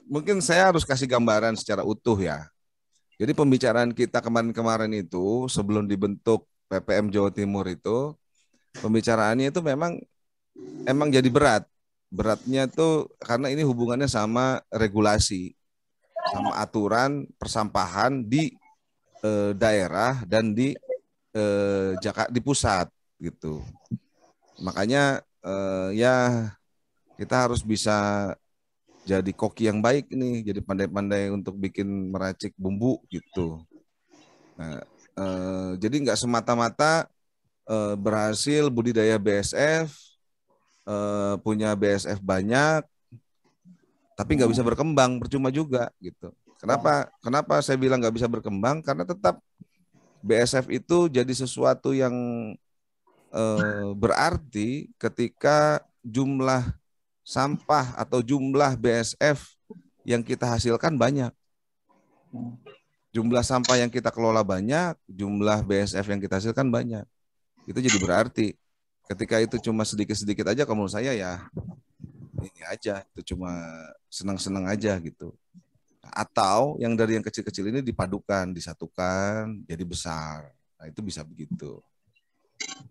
Mungkin saya harus kasih gambaran secara utuh ya. Jadi pembicaraan kita kemarin-kemarin itu sebelum dibentuk PPM Jawa Timur itu, pembicaraannya itu emang jadi berat. Beratnya tuh karena ini hubungannya sama regulasi, sama aturan persampahan di daerah dan di Jakarta di pusat gitu. Makanya ya kita harus bisa jadi koki yang baik nih, jadi pandai-pandai untuk bikin meracik bumbu gitu. Nah, jadi nggak semata-mata berhasil budidaya BSF, punya BSF banyak, tapi nggak bisa berkembang, percuma juga gitu. Kenapa? Kenapa saya bilang nggak bisa berkembang? Karena tetap BSF itu jadi sesuatu yang berarti ketika jumlah sampah atau jumlah BSF yang kita hasilkan banyak. Jumlah sampah yang kita kelola banyak, jumlah BSF yang kita hasilkan banyak. Itu jadi berarti ketika itu cuma sedikit-sedikit aja, kalau menurut saya ya ini aja, itu cuma senang-senang aja gitu. Atau yang dari yang kecil-kecil ini dipadukan, disatukan, jadi besar. Nah itu bisa begitu.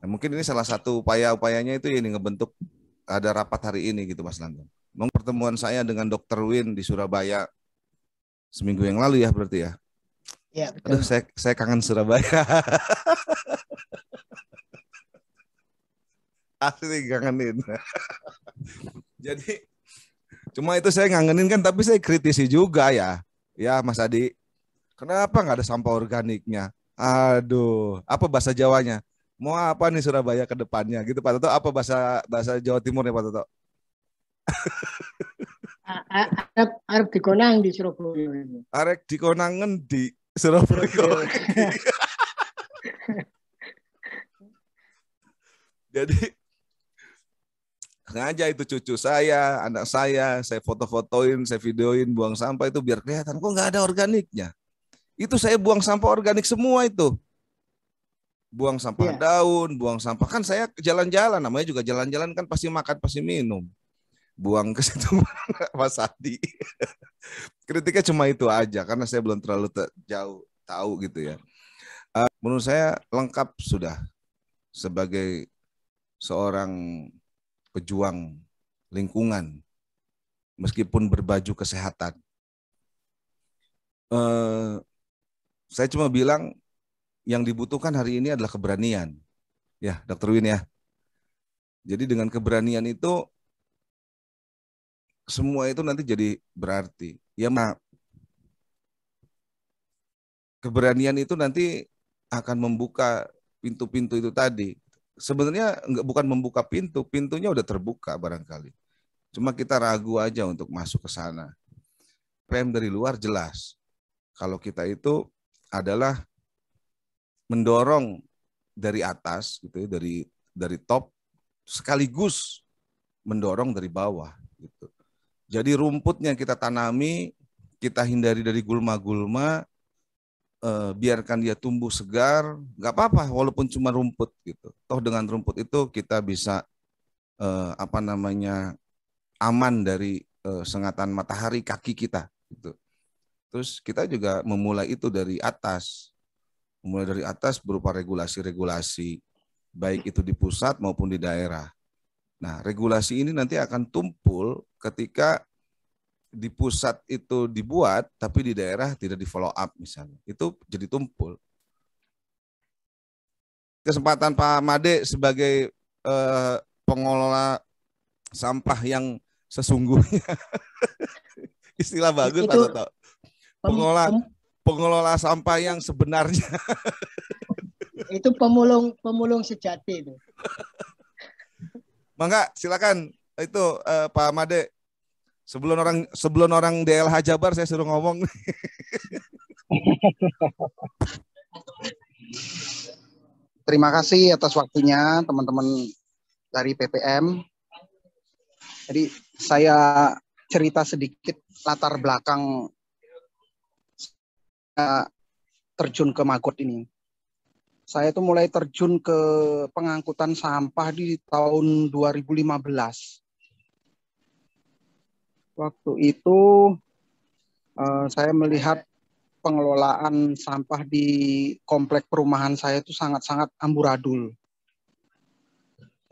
Nah, mungkin ini salah satu upaya-upayanya itu ini ngebentuk ada rapat hari ini gitu Mas Landung. Pertemuan saya dengan Dr. Win di Surabaya seminggu yang lalu ya berarti ya. Ya, Aduh, betul. saya kangen Surabaya. Asli kangenin. Jadi cuma itu saya ngangenin kan, tapi saya kritisi juga ya. Ya Mas Adi, kenapa nggak ada sampah organiknya? Aduh, apa bahasa Jawanya? Mau apa nih Surabaya ke depannya gitu Pak Toto? Apa bahasa bahasa Jawa Timur nih Pak Toto? Arep dikonang di Surabaya ini. Arek dikonangen di Surabaya Surabaya. lagi. Jadi sengaja itu cucu saya, anak saya foto-fotoin, saya videoin buang sampah itu biar kelihatan kok nggak ada organiknya. Itu saya buang sampah organik semua itu. Buang sampah Ya, daun, buang sampah kan saya jalan-jalan, namanya juga jalan-jalan kan pasti makan, pasti minum. Buang ke situ Mas Adi. Kritiknya cuma itu aja karena saya belum terlalu jauh tahu gitu ya. Menurut saya lengkap sudah sebagai seorang pejuang lingkungan meskipun berbaju kesehatan. Eh, saya cuma bilang yang dibutuhkan hari ini adalah keberanian. Ya, Dokter Win ya. Jadi dengan keberanian itu semua itu nanti jadi berarti. Ya, keberanian itu nanti akan membuka pintu-pintu itu tadi. Sebenarnya enggak, bukan membuka pintu, pintunya udah terbuka barangkali. Cuma kita ragu aja untuk masuk ke sana. PM dari luar jelas. Kalau kita itu adalah mendorong dari atas gitu ya, dari top sekaligus mendorong dari bawah gitu. Jadi rumputnya kita tanami, kita hindari dari gulma-gulma, biarkan dia tumbuh segar, nggak apa-apa walaupun cuma rumput gitu. Toh dengan rumput itu kita bisa apa namanya aman dari sengatan matahari kaki kita gitu. Terus kita juga memulai itu dari atas, memulai dari atas berupa regulasi-regulasi baik itu di pusat maupun di daerah. Nah, regulasi ini nanti akan tumpul ketika di pusat itu dibuat, tapi di daerah tidak di follow up misalnya. Itu jadi tumpul. Kesempatan Pak Made sebagai pengelola sampah yang sesungguhnya. Istilah bagus Pak itu Toto. pem, Pengelola pem, pengelola sampah yang sebenarnya. itu pemulung pemulung sejati itu. Mangga silakan itu Pak Made. Sebelum orang DLH Jabar saya suruh ngomong. Terima kasih atas waktunya teman-teman dari PPM. Jadi saya cerita sedikit latar belakang terjun ke Magot ini. Saya itu mulai terjun ke pengangkutan sampah di tahun 2015. Waktu itu saya melihat pengelolaan sampah di komplek perumahan saya itu sangat-sangat amburadul.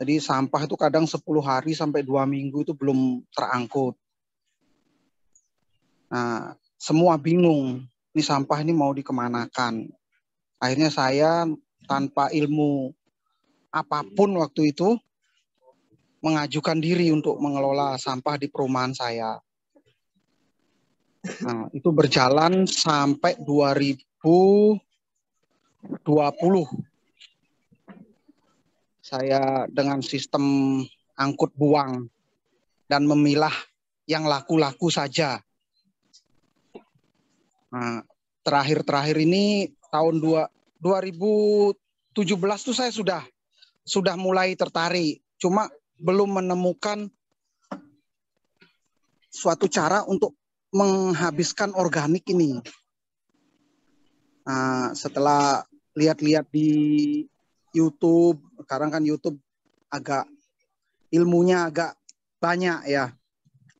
Jadi sampah itu kadang 10 hari sampai 2 minggu itu belum terangkut. Nah, semua bingung, ini sampah ini mau dikemanakan. Akhirnya saya tanpa ilmu apapun waktu itu mengajukan diri untuk mengelola sampah di perumahan saya. Nah, itu berjalan sampai 2020. Saya dengan sistem angkut buang dan memilah yang laku-laku saja. Nah, terakhir ini tahun 2017 tuh saya sudah mulai tertarik, cuma belum menemukan suatu cara untuk menghabiskan organik ini. Nah, setelah lihat-lihat di YouTube, sekarang kan YouTube ilmunya agak banyak ya.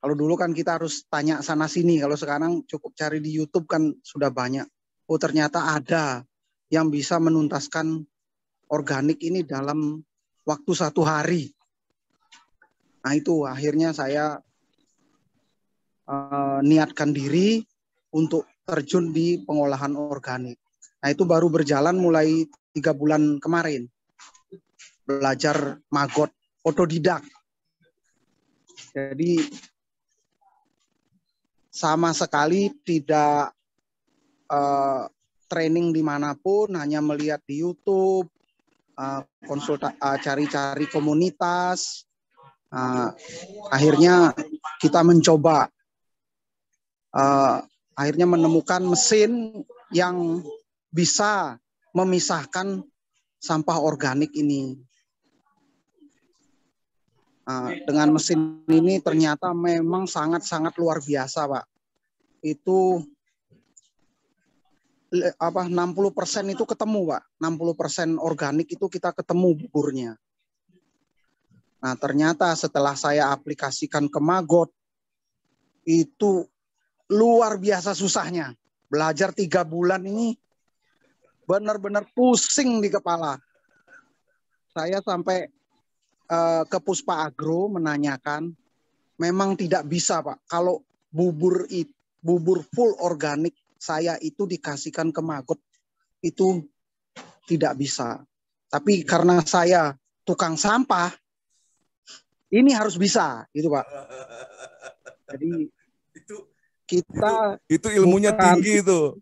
Kalau dulu kan kita harus tanya sana sini, kalau sekarang cukup cari di YouTube kan sudah banyak. Oh, ternyata ada yang bisa menuntaskan organik ini dalam waktu 1 hari. Nah, itu akhirnya saya niatkan diri untuk terjun di pengolahan organik. Nah, itu baru berjalan mulai 3 bulan kemarin. Belajar magot otodidak. Jadi sama sekali tidak training dimanapun, hanya melihat di YouTube, cari-cari komunitas. Akhirnya kita mencoba. Akhirnya menemukan mesin yang bisa memisahkan sampah organik ini. Dengan mesin ini ternyata memang sangat-sangat luar biasa, Pak. Itu 60% itu ketemu, Pak. 60% organik itu kita ketemu buburnya. Nah, ternyata setelah saya aplikasikan ke Magot, itu luar biasa susahnya. Belajar 3 bulan ini benar-benar pusing di kepala. Saya sampai ke Puspa Agro menanyakan, memang tidak bisa, Pak. Kalau bubur full organik saya itu dikasihkan ke Magot, itu tidak bisa. Tapi karena saya tukang sampah, ini harus bisa, gitu, Pak. Jadi kita itu ilmunya tinggi itu.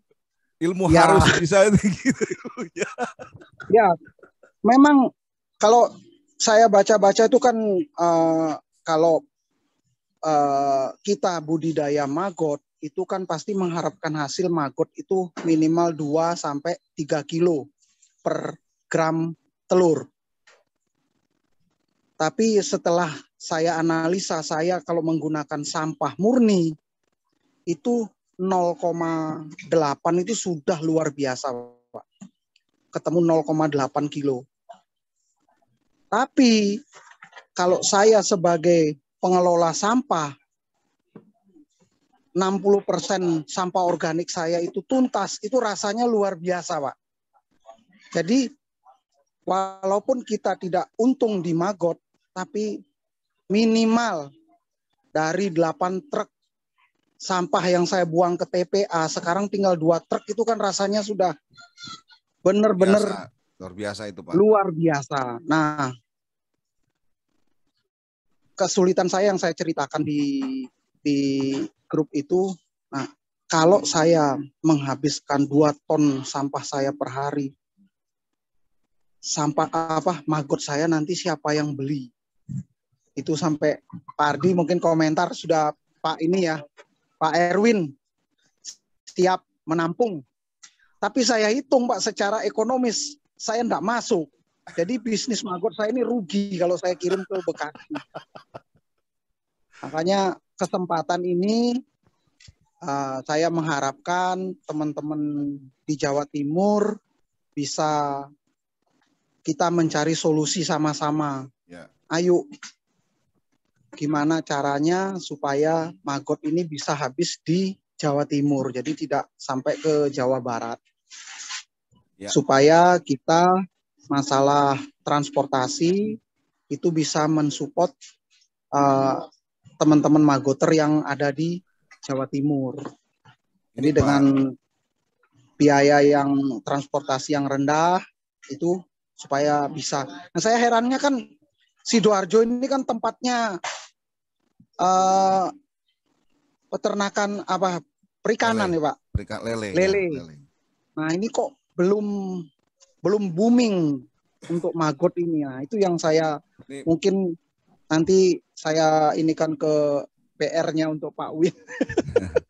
Ilmu ya, harus bisa tinggi itu ilmunya. Ya, memang kalau saya baca-baca itu kan kalau kita budidaya magot itu kan pasti mengharapkan hasil magot itu minimal 2-3 kilo per gram telur. Tapi setelah saya analisa, saya kalau menggunakan sampah murni itu 0,8 itu sudah luar biasa, Pak. Ketemu 0,8 kilo. Tapi kalau saya sebagai pengelola sampah, 60% sampah organik saya itu tuntas, itu rasanya luar biasa, Pak. Jadi walaupun kita tidak untung di Magot, tapi minimal dari 8 truk sampah yang saya buang ke TPA, sekarang tinggal 2 truk, itu kan rasanya sudah benar-benar luar biasa itu, Pak. Luar biasa. Nah, kesulitan saya yang saya ceritakan di grup itu, nah, kalau saya menghabiskan 2 ton sampah saya per hari, magot saya nanti siapa yang beli? Itu sampai Pak Ardi mungkin komentar, sudah Pak ini ya, Pak Erwin siap menampung. Tapi saya hitung, Pak, secara ekonomis saya enggak masuk. Jadi bisnis magot saya ini rugi kalau saya kirim ke Bekasi. Makanya kesempatan ini saya mengharapkan teman-teman di Jawa Timur bisa kita mencari solusi sama-sama. Ya. Ayo gimana caranya supaya maggot ini bisa habis di Jawa Timur, jadi tidak sampai ke Jawa Barat. Ya. Supaya kita masalah transportasi itu bisa mensupport teman-teman maggoter yang ada di Jawa Timur. Jadi Ini Pak, dengan biaya yang transportasi yang rendah itu supaya bisa. Nah, saya herannya kan Sidoarjo ini kan tempatnya peternakan apa perikanan ya Pak, lele. lele. Ya, lele. Nah ini kok belum booming untuk maggot ini. Nah itu yang saya Ini, mungkin nanti saya inikan ke PR-nya untuk Pak Win,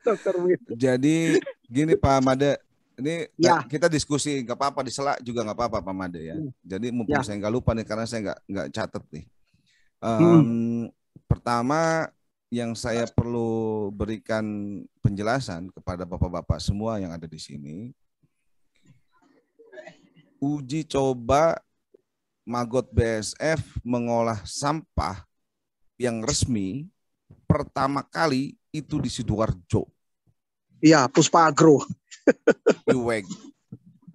Dr. Win. jadi gini Pak Made, ini Ya. kita diskusi, nggak apa-apa diselak juga nggak apa-apa Pak Made ya. Jadi mumpung Ya. saya nggak lupa nih karena saya nggak catat nih. Pertama yang saya perlu berikan penjelasan kepada bapak-bapak semua yang ada di sini, uji coba maggot BASF mengolah sampah yang resmi pertama kali itu di Sidoarjo. Iya, Puspa Agro. IWEG.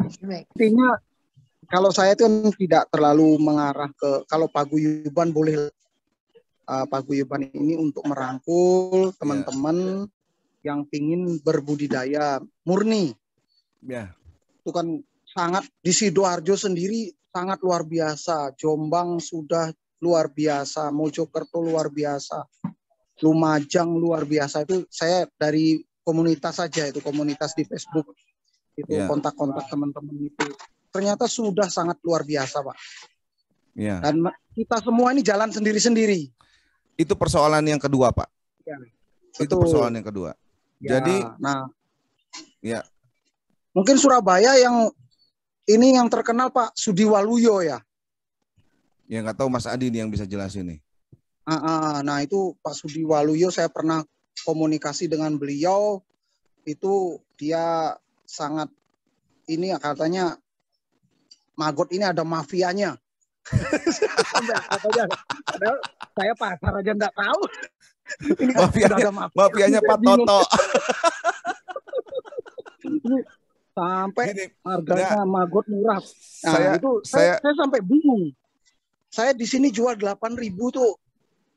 Artinya kalau saya itu tidak terlalu mengarah ke, kalau paguyuban boleh, paguyuban ini untuk merangkul teman-teman yang ingin berbudidaya murni. Ya. Itu kan sangat, di Sidoarjo sendiri sangat luar biasa, Jombang sudah luar biasa, Mojokerto luar biasa, Lumajang luar biasa. Itu saya dari komunitas saja, itu komunitas di Facebook, itu kontak-kontak teman-teman itu. Ternyata sudah sangat luar biasa Pak. Ya. Dan kita semua ini jalan sendiri-sendiri. Itu persoalan yang kedua Pak. Ya, itu persoalan yang kedua. Ya, jadi, ya. Mungkin Surabaya yang ini yang terkenal Pak Sudi Waluyo ya. Ya nggak tahu Mas Adi nih yang bisa jelasin nih. Nah itu Pak Sudi Waluyo saya pernah komunikasi dengan beliau, itu dia sangat ini katanya maggot ini ada mafianya. Padahal saya pasar aja nggak tahu. Ini mafianya Pak Toto. Sampai harganya maggot murah. Nah, saya sampai bingung. Saya di sini jual 8.000 tuh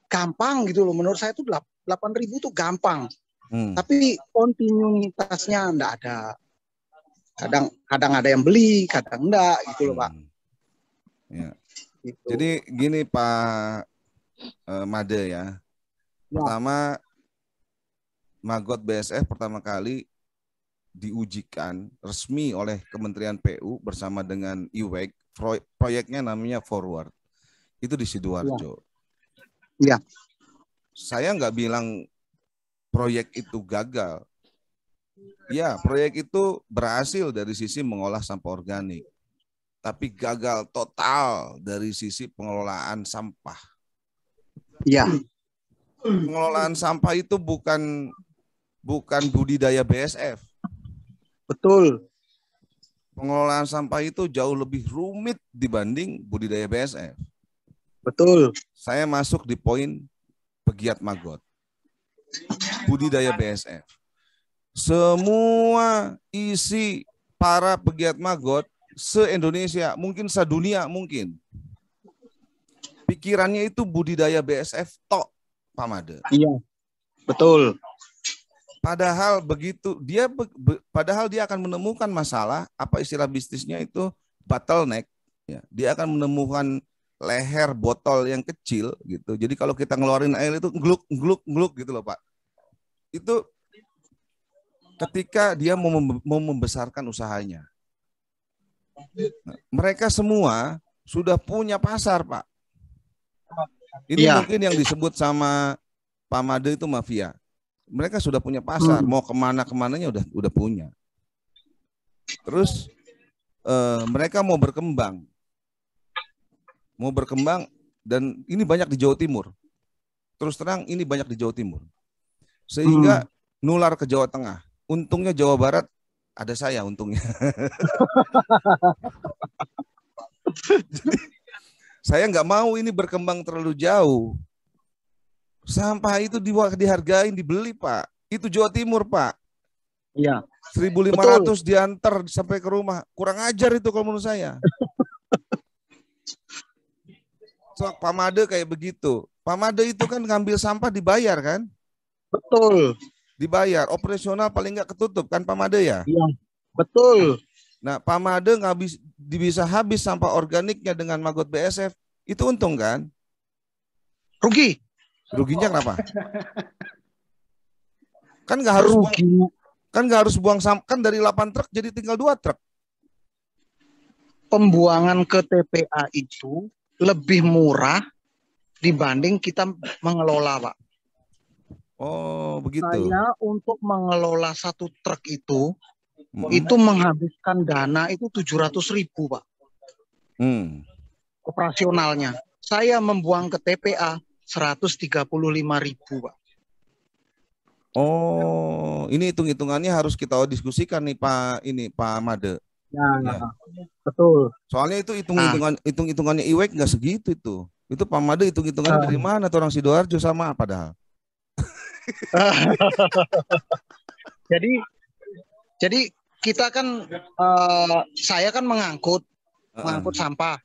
gampang gitu loh. Menurut saya itu 8.000 tuh gampang. Tapi kontinuitasnya enggak ada. Kadang ada yang beli, kadang enggak gitu loh, Pak. Ya. Gitu. Jadi gini Pak Made ya. Pertama maggot BASF pertama kali diujikan resmi oleh Kementerian PU bersama dengan IWEG. Proyeknya namanya Forward. Itu di Sidoarjo. Ya. Saya nggak bilang proyek itu gagal. Ya, proyek itu berhasil dari sisi mengolah sampah organik. Tapi gagal total dari sisi pengelolaan sampah. Ya. Pengelolaan sampah itu bukan budidaya BASF. Betul. Pengelolaan sampah itu jauh lebih rumit dibanding budidaya BASF. Betul. Saya masuk di poin pegiat maggot. Budidaya BASF. Semua isi para pegiat maggot se-Indonesia, mungkin se-dunia mungkin. Pikirannya itu budidaya BASF tok, Pak Made. Iya. Betul. Padahal begitu padahal dia akan menemukan masalah, apa istilah bisnisnya itu bottleneck, ya. Dia akan menemukan leher botol yang kecil gitu. Jadi kalau kita ngeluarin air itu gluk gitu loh, Pak. Itu ketika dia mau membesarkan usahanya. Nah, mereka semua sudah punya pasar, Pak. Ini mungkin yang disebut sama Pak Made itu mafia. Mereka sudah punya pasar, mau kemananya udah punya. Terus mereka mau berkembang dan ini banyak di Jawa Timur. Terus terang ini banyak di Jawa Timur. Sehingga nular ke Jawa Tengah. Untungnya Jawa Barat ada saya untungnya. Jadi, saya nggak mau ini berkembang terlalu jauh. Sampah itu dihargain, dibeli, Pak. Itu Jawa Timur, Pak. Iya. 1.500 diantar sampai ke rumah. Kurang ajar itu kalau menurut saya. So, Pak Made kayak begitu. Pak Made itu kan ngambil sampah dibayar kan? Betul. Dibayar. Operasional paling nggak ketutup kan Pak Made ya? Iya. Betul. Nah, Pak Made nggak bisa habis sampah organiknya dengan Magot BSF. Itu untung kan? Rugi. Ruginya kenapa? Kan nggak harus buang, kan nggak harus buang sampah, kan dari 8 truk jadi tinggal 2 truk. Pembuangan ke TPA itu lebih murah dibanding kita mengelola, Pak. Oh, begitu. Saya untuk mengelola 1 truk itu menghabiskan dana itu 700.000, Pak. Operasionalnya. Saya membuang ke TPA 135.000, Pak. Oh, ini hitung-hitungannya harus kita diskusikan nih Pak Made. Ya. Betul. Soalnya itu hitung-hitungannya Iwek nggak segitu itu. Itu Pak Made hitung-hitungannya dari mana tuh orang Sidoarjo sama padahal. Jadi kita kan saya kan mengangkut sampah.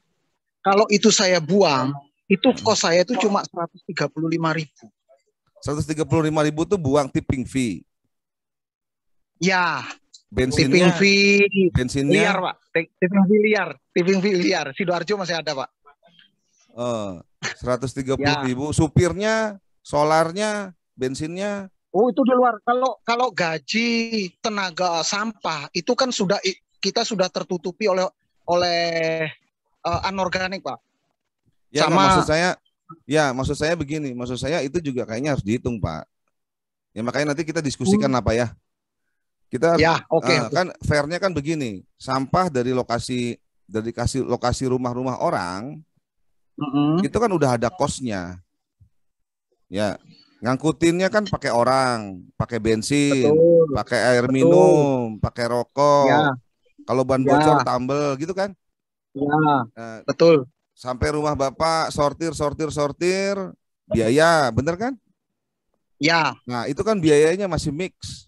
Kalau itu saya buang, itu kos saya itu cuma 135.000. 135.000 tuh buang tipping fee. Ya. Bensinnya, bensinnya liar, Pak. Tipping fee liar. Sidoarjo masih ada, Pak. 130.000. Supirnya, solarnya, bensinnya. Oh, itu di luar. Kalau gaji tenaga sampah itu kan kita sudah tertutupi oleh anorganik, Pak. Ya, maksud saya begini. Maksud saya itu juga kayaknya harus dihitung, Pak. Ya makanya nanti kita diskusikan apa ya. Kita kan fairnya kan begini, sampah dari lokasi rumah-rumah orang itu kan udah ada kosnya, ya ngangkutinnya kan pakai orang, pakai bensin, pakai air minum, pakai rokok, kalau ban bocor tambel gitu kan, betul. Sampai rumah Bapak sortir, biaya, bener kan? Ya. Nah itu kan biayanya masih mix.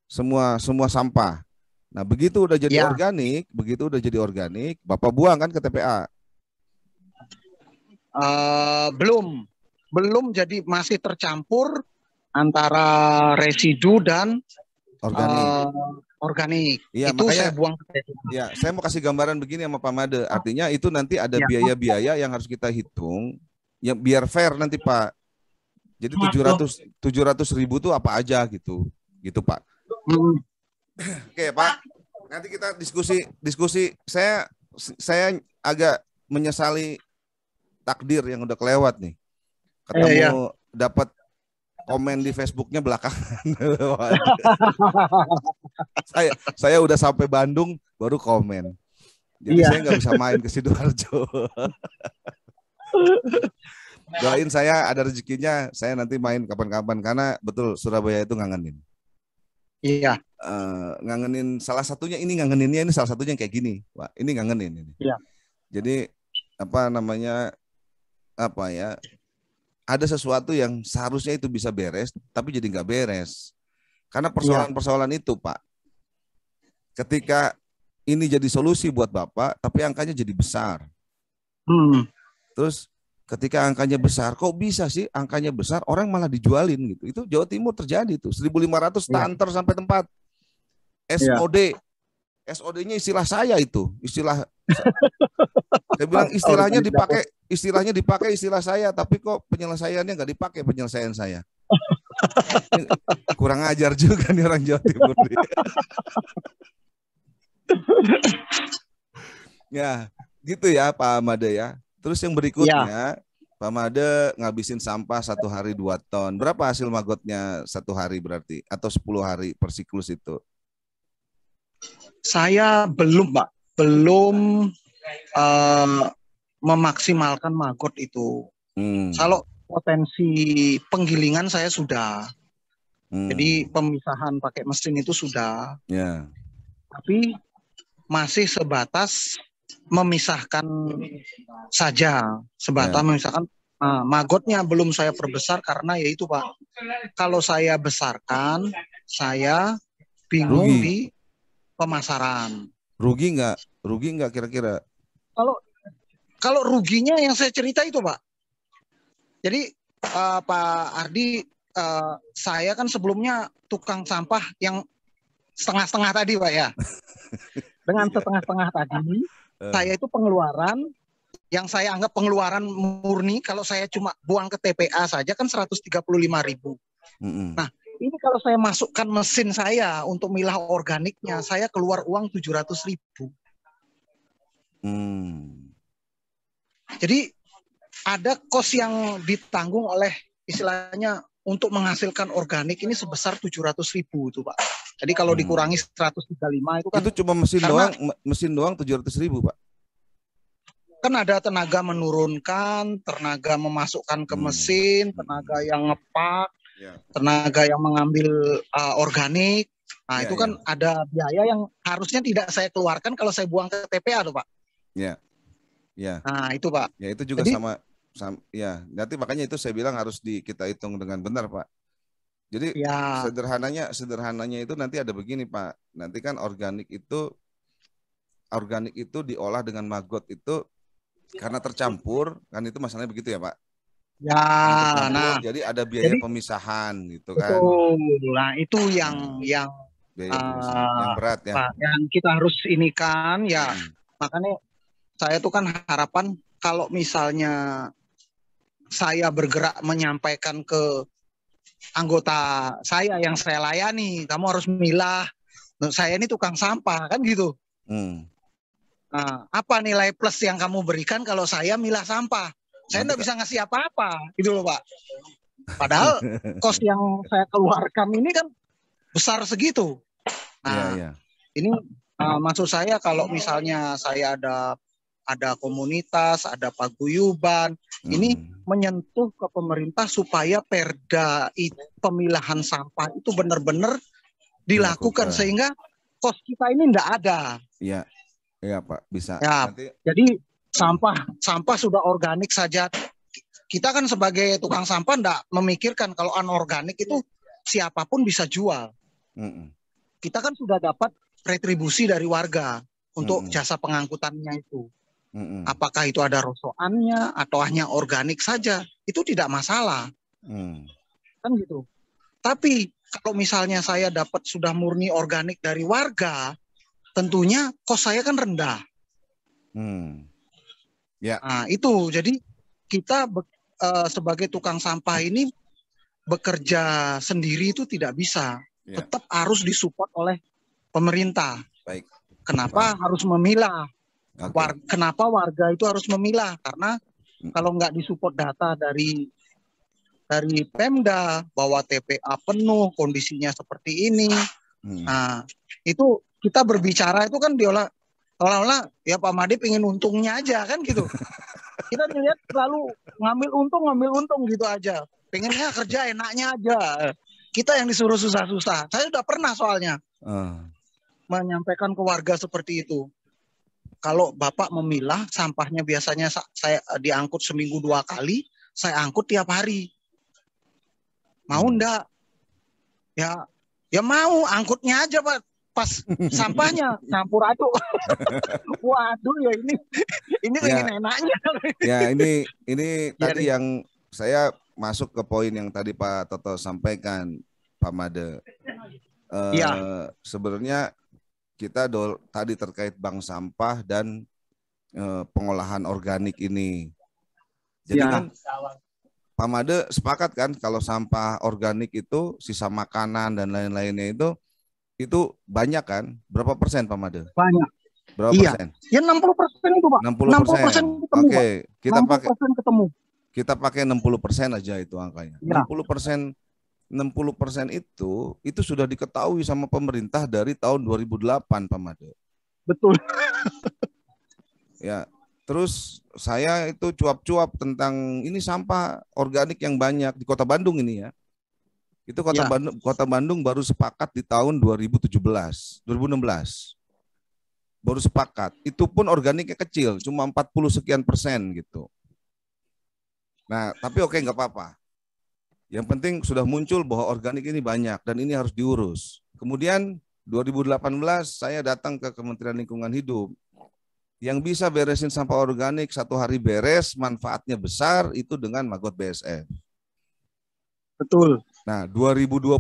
Semua sampah. Nah, begitu udah jadi organik, Bapak buang kan ke TPA? Belum, jadi masih tercampur antara residu dan organik. Ya, itu makanya, saya buang ke TPA. Ya, saya mau kasih gambaran begini sama Pak Made. Artinya itu nanti ada biaya-biaya yang harus kita hitung, ya biar fair nanti Pak. Jadi 700.000 tuh apa aja gitu Pak. Oke Pak, nanti kita diskusi. Saya agak menyesali takdir yang udah kelewat nih. Ketemu dapat komen di Facebooknya belakangan. saya udah sampai Bandung baru komen. Jadi saya nggak bisa main ke Sidoarjo. Doain saya ada rezekinya, saya nanti main kapan-kapan karena betul Surabaya itu ngangenin. Iya. Ngangenin salah satunya ini salah satunya kayak gini, Pak. Ini ngangenin ini. Iya. Jadi ada sesuatu yang seharusnya itu bisa beres, tapi jadi nggak beres. Karena persoalan-persoalan itu, Pak. Ketika ini jadi solusi buat Bapak, tapi angkanya jadi besar. Terus ketika angkanya besar, kok bisa sih angkanya besar, orang malah dijualin gitu. Itu Jawa Timur terjadi tuh, 1.500 tanter sampai tempat. SOD. SOD-nya istilah saya itu, istilah saya bilang istilahnya dipakai istilah saya, tapi kok penyelesaiannya nggak dipakai penyelesaian saya. Kurang ajar juga nih orang Jawa Timur. Ya, gitu ya Pak Made ya. Terus yang berikutnya, Pak Made ngabisin sampah 1 hari 2 ton. Berapa hasil magotnya 1 hari berarti? Atau 10 hari per siklus itu? Saya belum, Pak. Belum memaksimalkan magot itu. Kalau potensi penggilingan saya sudah. Jadi pemisahan pakai mesin itu sudah. Tapi masih sebatas memisahkan saja. Memisahkan Magotnya belum saya perbesar karena yaitu Pak, kalau saya besarkan, saya bingung Rugi. di pemasaran. Rugi nggak? Rugi nggak kira-kira? Kalau kalau ruginya yang saya cerita itu Pak. Jadi Pak Ardi, saya kan sebelumnya tukang sampah yang setengah-setengah tadi Pak ya. Dengan setengah-setengah tadi, saya itu pengeluaran yang saya anggap pengeluaran murni kalau saya cuma buang ke TPA saja kan 135.000. Nah, ini kalau saya masukkan mesin saya untuk milah organiknya, saya keluar uang 700.000. Jadi ada kos yang ditanggung oleh istilahnya untuk menghasilkan organik ini sebesar 700.000 itu Pak. Jadi kalau dikurangi 135 itu kan. Itu cuma mesin doang 700.000 Pak. Kan ada tenaga menurunkan, tenaga memasukkan ke mesin, tenaga yang ngepak, tenaga yang mengambil organik. Nah, itu kan ada biaya yang harusnya tidak saya keluarkan kalau saya buang ke TPA tuh Pak. Ya. Nah, itu Pak. Ya, itu juga. Jadi, sama ya, nanti makanya itu saya bilang harus kita hitung dengan benar Pak. Jadi sederhananya itu nanti ada begini Pak. Nanti kan organik itu diolah dengan maggot itu karena tercampur, kan itu masalahnya begitu ya Pak? Ya, nah, jadi ada biaya pemisahan gitu kan. Betul. Nah, itu yang berat ya. Pak, yang kita harus ini kan ya. Makanya saya tuh kan harapan kalau misalnya saya bergerak menyampaikan ke anggota saya yang saya layani, kamu harus milah. Saya ini tukang sampah kan gitu. Nah, apa nilai plus yang kamu berikan kalau saya milah sampah? Saya nggak bisa ngasih apa-apa, gitu loh Pak. Padahal kos yang saya keluarkan ini kan besar segitu. Nah, ini maksud saya kalau misalnya saya ada komunitas, ada paguyuban, ini menyentuh ke pemerintah supaya perda pemilahan sampah itu benar-benar dilakukan sehingga kos kita ini enggak ada. Iya Pak, bisa. Ya, jadi sampah sudah organik saja. Kita kan sebagai tukang sampah enggak memikirkan kalau anorganik itu siapapun bisa jual. Kita kan sudah dapat retribusi dari warga untuk jasa pengangkutannya itu. Apakah itu ada rosoannya atau hanya organik saja, itu tidak masalah. Kan gitu. Tapi kalau misalnya saya dapat sudah murni organik dari warga, tentunya kos saya kan rendah. Nah, itu jadi kita sebagai tukang sampah ini bekerja sendiri itu tidak bisa. Tetap harus disupport oleh pemerintah. Baik. Kenapa harus memilah? Kenapa warga itu harus memilah? Karena kalau nggak disupport data dari Pemda bahwa TPA penuh, kondisinya seperti ini. Nah, itu kita berbicara itu kan seolah-olah ya Pak Made pengen untungnya aja kan gitu. Kita dilihat selalu ngambil untung gitu aja. Pengennya kerja enaknya aja. Kita yang disuruh susah-susah. Saya udah pernah soalnya menyampaikan ke warga seperti itu. Kalau Bapak memilah sampahnya biasanya saya diangkut seminggu 2 kali, saya angkut tiap hari. Mau enggak? Ya mau, angkutnya aja Pak. Pas sampahnya campur aduk. Waduh ya ini pengen enaknya. Ya ini tadi yang saya masuk ke poin yang tadi Pak Toto sampaikan, Pak Made. Sebenarnya kita tadi terkait bank sampah dan pengolahan organik ini. Jadi kan Pak Made sepakat kan kalau sampah organik itu sisa makanan dan lain-lainnya itu banyak kan? Berapa persen Pak Made? Banyak. Berapa persen? Ya 60% itu Pak. 60%. Oke, kita pakai 60% ketemu. Kita pakai 60% aja itu angkanya. 60% itu sudah diketahui sama pemerintah dari tahun 2008 Pak Made. Betul. Ya, terus saya itu cuap-cuap tentang ini sampah organik yang banyak di Kota Bandung ini ya. Itu Kota Bandung baru sepakat di tahun 2016. Baru sepakat. Itu pun organiknya kecil, cuma 40 sekian persen gitu. Nah, tapi oke, nggak apa-apa. Yang penting sudah muncul bahwa organik ini banyak dan ini harus diurus. Kemudian 2018 saya datang ke Kementerian Lingkungan Hidup. Yang bisa beresin sampah organik 1 hari beres, manfaatnya besar itu dengan Magot BSF. Betul. Nah, 2021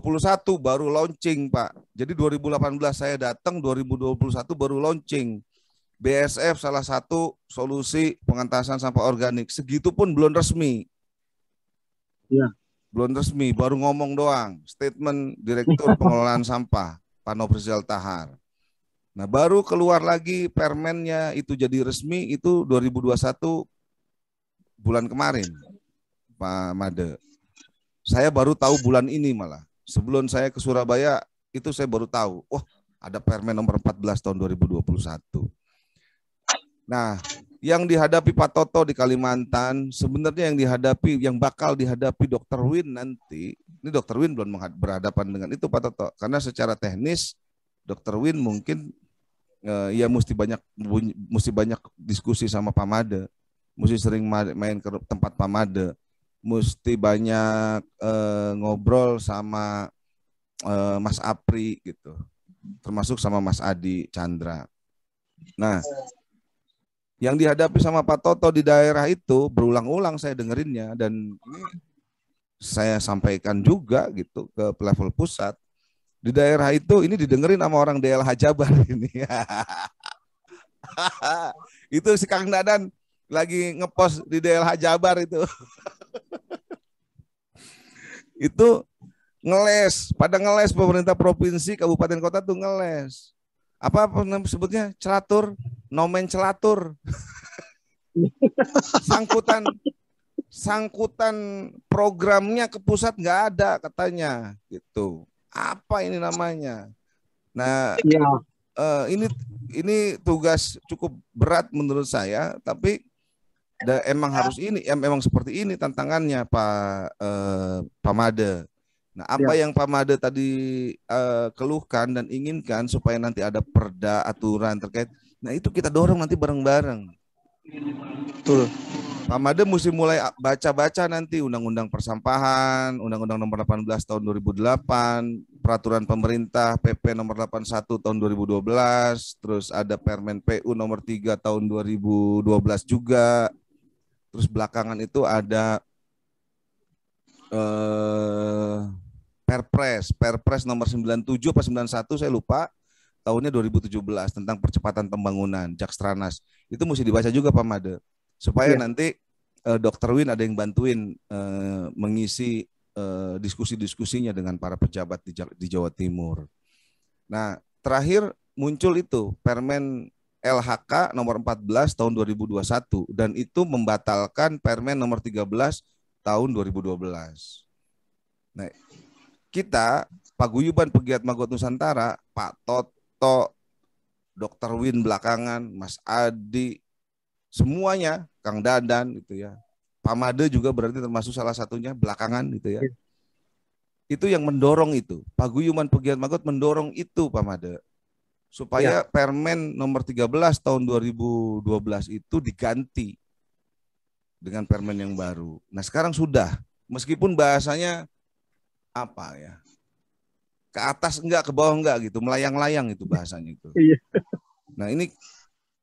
baru launching, Pak. Jadi 2018 saya datang, 2021 baru launching. BSF salah satu solusi pengentasan sampah organik. Segitupun belum resmi. Ya. Belum resmi, baru ngomong doang. Statement Direktur Pengelolaan Sampah, Pak Nofrizal Tahar. Nah, baru keluar lagi permennya itu jadi resmi itu 2021 bulan kemarin, Pak Made. Saya baru tahu bulan ini malah. Sebelum saya ke Surabaya itu saya baru tahu, wah ada Permen nomor 14 tahun 2021. Nah, yang dihadapi Pak Toto di Kalimantan, sebenarnya yang bakal dihadapi Dr. Win nanti, ini Dr. Win belum berhadapan dengan itu Pak Toto, karena secara teknis Dr. Win mungkin ya mesti banyak diskusi sama Pak Made, mesti sering main ke tempat Pak Made, mesti banyak ngobrol sama Mas Apri gitu, termasuk sama Mas Adi Chandra. Nah, yang dihadapi sama Pak Toto di daerah itu berulang-ulang saya dengerinnya dan ini saya sampaikan juga gitu ke level pusat. Di daerah itu ini didengerin sama orang DLH Jabar ini. Itu si Kang Dadan lagi ngepost di DLH Jabar itu. Itu ngeles, pada ngeles pemerintah provinsi, kabupaten kota tuh ngeles. Apa sebutnya? Celatur, nomenclatur. Sangkutan programnya ke pusat nggak ada katanya gitu. Apa ini namanya? Nah, Ya. ini tugas cukup berat menurut saya, tapi emang harus ini, memang seperti ini tantangannya Pak Made. Nah, apa yang Pak Made tadi keluhkan dan inginkan supaya nanti ada perda aturan terkait, nah itu kita dorong nanti bareng-bareng. Betul. Pak Made mesti mulai baca-baca nanti Undang-Undang Persampahan, Undang-Undang Nomor 18 Tahun 2008, Peraturan Pemerintah PP Nomor 81 Tahun 2012, terus ada Permen PU Nomor 3 Tahun 2012 juga. Terus belakangan itu ada Perpres nomor 97 atau 91 saya lupa, tahunnya 2017 tentang percepatan pembangunan Jakstranas. Itu mesti dibaca juga Pak Made supaya nanti Dr. Win ada yang bantuin mengisi diskusi-diskusinya dengan para pejabat di Jawa Timur. Nah, terakhir muncul itu Permen LHK nomor 14 tahun 2021 dan itu membatalkan Permen nomor 13 tahun 2012. Nah, kita Paguyuban Pegiat Magot Nusantara, Pak Toto, Dr. Win belakangan, Mas Adi, semuanya, Kang Dadan gitu ya. Pak Made juga berarti termasuk salah satunya belakangan gitu ya. Itu yang mendorong itu. Paguyuban Pegiat Magot mendorong itu Pak Made. Supaya Permen nomor 13 tahun 2012 itu diganti dengan permen yang baru. Nah, sekarang sudah, meskipun bahasanya apa ya? Ke atas enggak, ke bawah enggak gitu, melayang-layang itu bahasanya itu. Nah, ini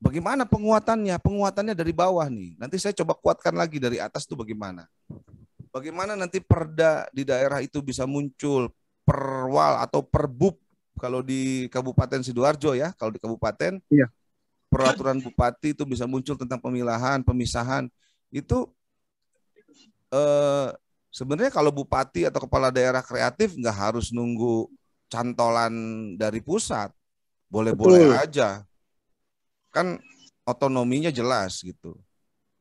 bagaimana penguatannya? Penguatannya dari bawah nih. Nanti saya coba kuatkan lagi dari atas itu bagaimana. Bagaimana nanti perda di daerah itu bisa muncul, perwal atau perbub kalau di Kabupaten Sidoarjo ya, kalau di kabupaten peraturan bupati itu bisa muncul tentang pemilahan, pemisahan. Itu sebenarnya kalau bupati atau kepala daerah kreatif nggak harus nunggu cantolan dari pusat, boleh-boleh aja. Kan otonominya jelas gitu.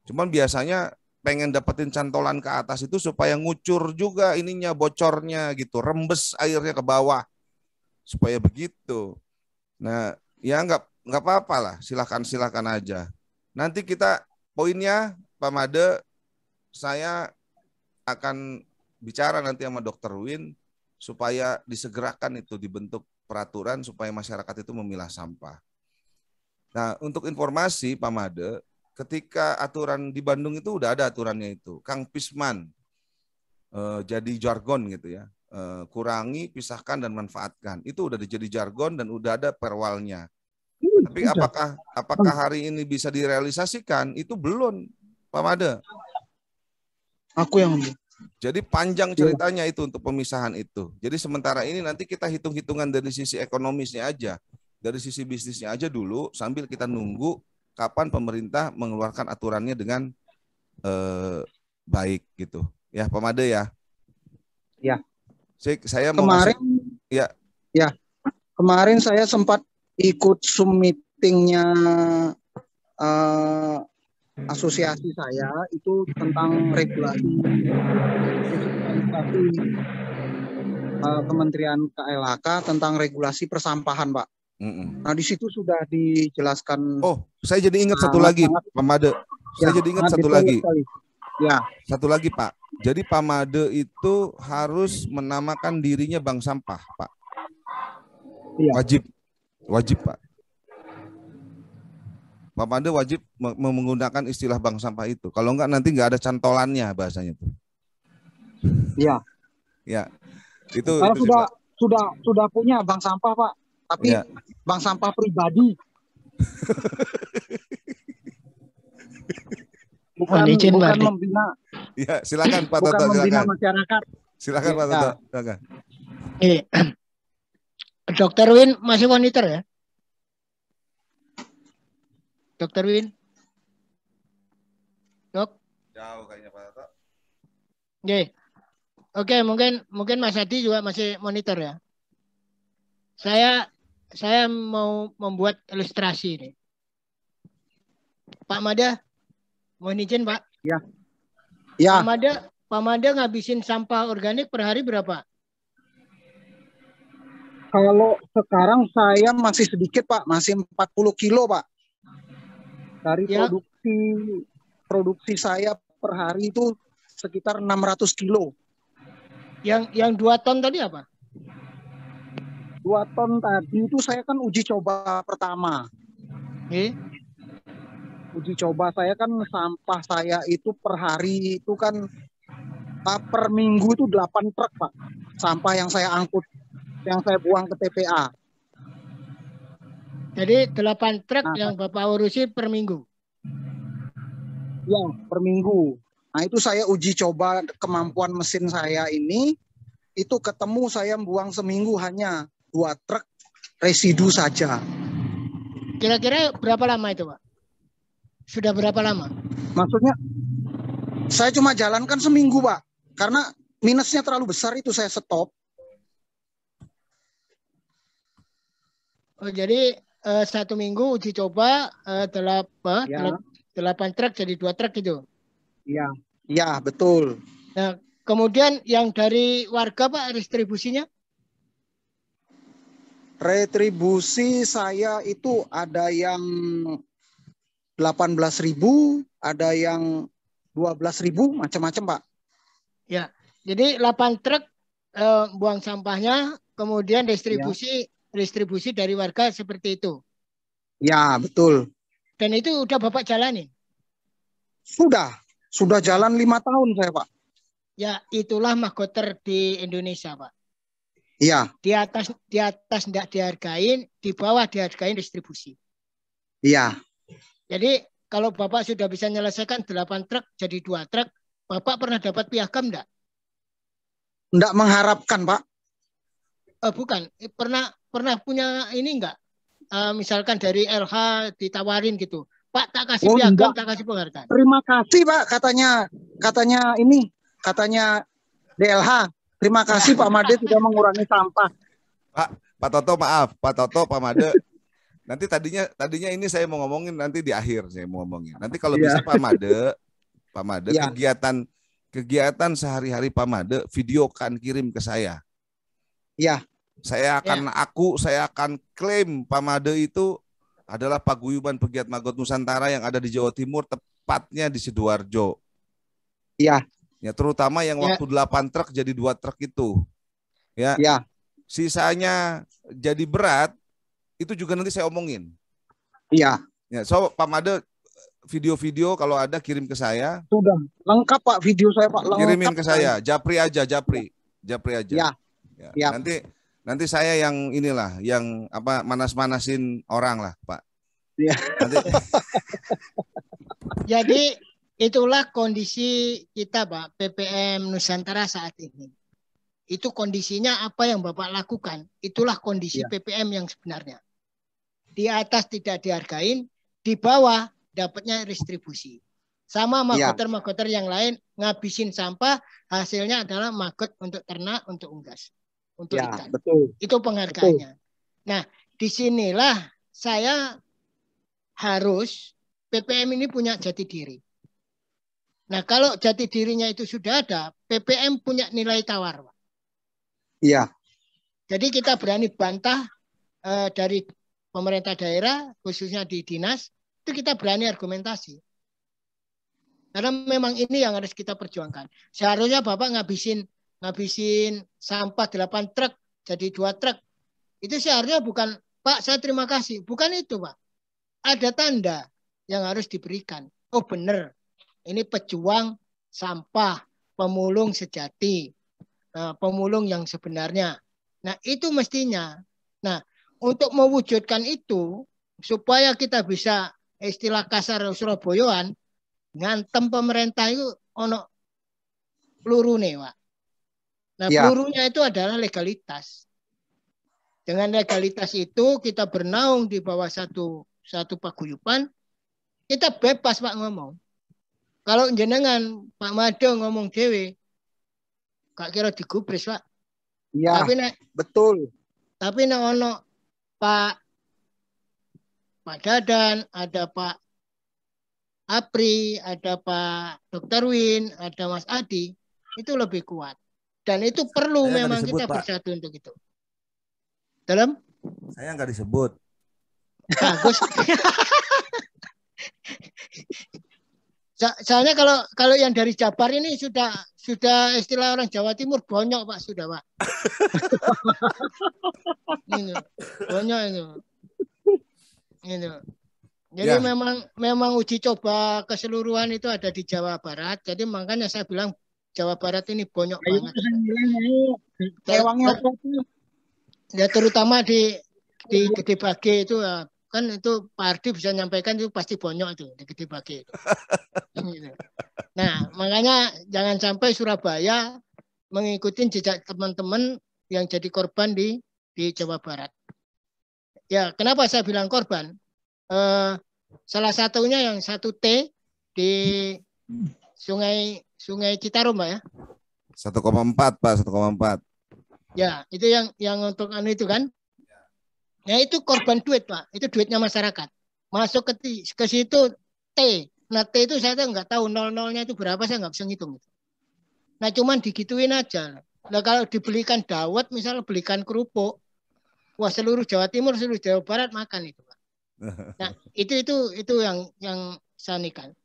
Cuman biasanya pengen dapetin cantolan ke atas itu supaya ngucur juga ininya, bocornya gitu, rembes airnya ke bawah supaya begitu. Nah, ya nggak apa-apa lah, silakan aja. Nanti kita poinnya Pak Made, saya akan bicara nanti sama Dr. Win supaya disegerakan itu dibentuk peraturan supaya masyarakat itu memilah sampah. Nah, untuk informasi Pak Made, ketika aturan di Bandung itu udah ada aturannya itu. Kang Pisman jadi jargon gitu ya. Kurangi, pisahkan dan manfaatkan. Itu udah jadi jargon dan udah ada perwalnya. Tapi apakah hari ini bisa direalisasikan? Itu belum, Pak Made. Aku yang Jadi panjang ceritanya itu untuk pemisahan itu. Jadi sementara ini nanti kita hitung-hitungan dari sisi ekonomisnya aja. Dari sisi bisnisnya aja dulu sambil kita nunggu kapan pemerintah mengeluarkan aturannya dengan baik gitu. Ya, Pak Made ya. Ya. Saya mau kemarin ya. Ya. Kemarin saya sempat ikut Zoom meetingnya asosiasi saya itu tentang regulasi Kementerian KLHK tentang regulasi persampahan, Pak. Nah, di situ sudah dijelaskan. Oh, saya jadi ingat satu lagi, Pak Made. Saya jadi ingat satu lagi. Ya. Satu lagi, Pak. Jadi Pak Made itu harus menamakan dirinya bank sampah, Pak. Ya. Wajib, Pak. Pak Made wajib menggunakan istilah bank sampah itu. Kalau enggak nanti enggak ada cantolannya bahasanya itu. Iya. Ya. Itu sudah punya bank sampah, Pak. Tapi ya, bank sampah pribadi. bukan membina. Ya, silakan Pak Toto, membina silakan. Masyarakat. Silakan Pak Toto, silakan. Dokter Win masih monitor ya? Dokter Win? Dok? Jauh kayaknya Pak Toto. Oke, mungkin Mas Hadi juga masih monitor ya. Saya mau membuat ilustrasi ini. Pak Made, mohon izin Pak. Ya. Ya. Pak Made ngabisin sampah organik per hari berapa? Kalau sekarang saya masih sedikit Pak, masih 40 kilo Pak. Dari produksi saya per hari itu sekitar 600 kilo. Yang 2 ton tadi apa? 2 ton tadi itu saya kan uji coba pertama. Uji coba saya kan sampah saya itu per hari itu kan per minggu itu 8 truk Pak. Sampah yang saya angkut, yang saya buang ke TPA. Jadi 8 truk yang Bapak urusi per minggu? Ya, per minggu. Nah itu saya uji coba kemampuan mesin saya ini, itu ketemu saya buang seminggu hanya 2 truk residu saja. Kira-kira berapa lama itu Pak? Sudah berapa lama? Maksudnya saya cuma jalankan seminggu Pak, karena minusnya terlalu besar itu saya stop. Oh, jadi 1 minggu uji coba 8 truk jadi 2 truk gitu? Iya, ya betul. Nah, kemudian yang dari warga Pak distribusinya? Retribusi saya itu ada yang 18.000, ada yang 12.000, macam-macam Pak. Ya, jadi 8 truk buang sampahnya, kemudian distribusi dari warga seperti itu. Ya, betul. Dan itu udah Bapak jalani? Sudah jalan 5 tahun saya Pak. Ya, itulah Magoter di Indonesia Pak. Iya. Di atas tidak dihargain, di bawah dihargain distribusi. Iya. Jadi kalau Bapak sudah bisa menyelesaikan 8 truk jadi 2 truk, Bapak pernah dapat piagam enggak? Enggak mengharapkan Pak. Bukan, pernah punya ini enggak? Misalkan dari LH ditawarin gitu. Pak tak kasih piagam, tak kasih penghargaan. Terima kasih Pak, katanya DLH. Terima kasih Pak Made sudah mengurangi sampah. Pak Toto maaf, Pak Toto, Pak Made. Nanti tadinya ini saya mau ngomongin nanti di akhir saya mau ngomongin. Nanti kalau bisa Pak Made kegiatan sehari-hari Pak Made videokan kirim ke saya. Iya. Saya akan klaim Pak Made itu adalah paguyuban pegiat Magot Nusantara yang ada di Jawa Timur, tepatnya di Sidoarjo. Iya. Ya, terutama yang waktu 8 truk jadi 2 truk itu. Ya. Ya. Sisanya jadi berat, itu juga nanti saya omongin. Iya. Ya, so Pak Made video-video kalau ada kirim ke saya. Sudah lengkap Pak, video saya Pak, lengkap. Kirimin ke saya, Japri aja, Japri aja. Ya. Ya. Nanti saya yang inilah, yang apa manas-manasin orang lah, Pak. Ya. Nanti. Jadi itulah kondisi kita, Pak, PPM Nusantara saat ini. Itu kondisinya apa yang Bapak lakukan. Itulah kondisi PPM yang sebenarnya. Di atas tidak dihargain, di bawah dapatnya distribusi. Sama magoter-magoter yang lain ngabisin sampah, hasilnya adalah magot untuk ternak, untuk unggas, untuk ikan. Betul. Itu penghargaannya. Betul. Nah, disinilah saya harus PPM ini punya jati diri. Nah, kalau jati dirinya itu sudah ada, PPM punya nilai tawar, Pak. Iya. Jadi kita berani bantah dari pemerintah daerah, khususnya di dinas, itu kita berani argumentasi. Karena memang ini yang harus kita perjuangkan. Seharusnya Bapak ngabisin sampah 8 truk jadi 2 truk. Itu seharusnya bukan, Pak saya terima kasih. Bukan itu Pak. Ada tanda yang harus diberikan. Oh benar, ini pejuang sampah, pemulung sejati. Pemulung yang sebenarnya. Nah itu mestinya. Nah untuk mewujudkan itu, supaya kita bisa istilah kasar Surabayaan, ngantem pemerintah itu ono pelurune, Pak. Nah, pelurunya itu adalah legalitas. Dengan legalitas itu kita bernaung di bawah satu paguyuban, kita bebas Pak ngomong. Kalau jenengan Pak Mado ngomong dewe, gak kira digubris Pak. Iya. Betul. Tapi nek ono Pak Dadan, ada Pak Apri, ada Pak Dr. Win, ada Mas Adi, itu lebih kuat. Dan itu perlu saya memang disebut, kita Pak. Bersatu untuk itu. Dalam? Saya nggak disebut. Bagus. Soalnya kalau yang dari Jabar ini sudah istilah orang Jawa Timur bonyok Pak, sudah Pak. Ini, bonyok itu. Ini. Jadi memang uji coba keseluruhan itu ada di Jawa Barat. Jadi makanya saya bilang Jawa Barat ini bonyok banget. Ya terutama di Gede Bage itu kan itu Pak Ardi bisa nyampaikan itu pasti bonyok itu di Gede Bage. Nah makanya jangan sampai Surabaya mengikuti jejak teman-teman yang jadi korban di Jawa Barat. Ya kenapa saya bilang korban? Salah satunya yang 1T di Sungai Citarum Pak ya. 1,4 Pak, 1,4. Ya, itu yang untuk itu kan. Ya itu korban duit Pak, itu duitnya masyarakat. Masuk ke situ T. Nah T itu saya nggak tahu nol-nolnya itu berapa, saya nggak bisa ngitung. Nah cuman digituin aja. Nah kalau dibelikan dawet misalnya belikan kerupuk, wah seluruh Jawa Timur, seluruh Jawa Barat makan itu Pak. Nah, itu yang saya nikan.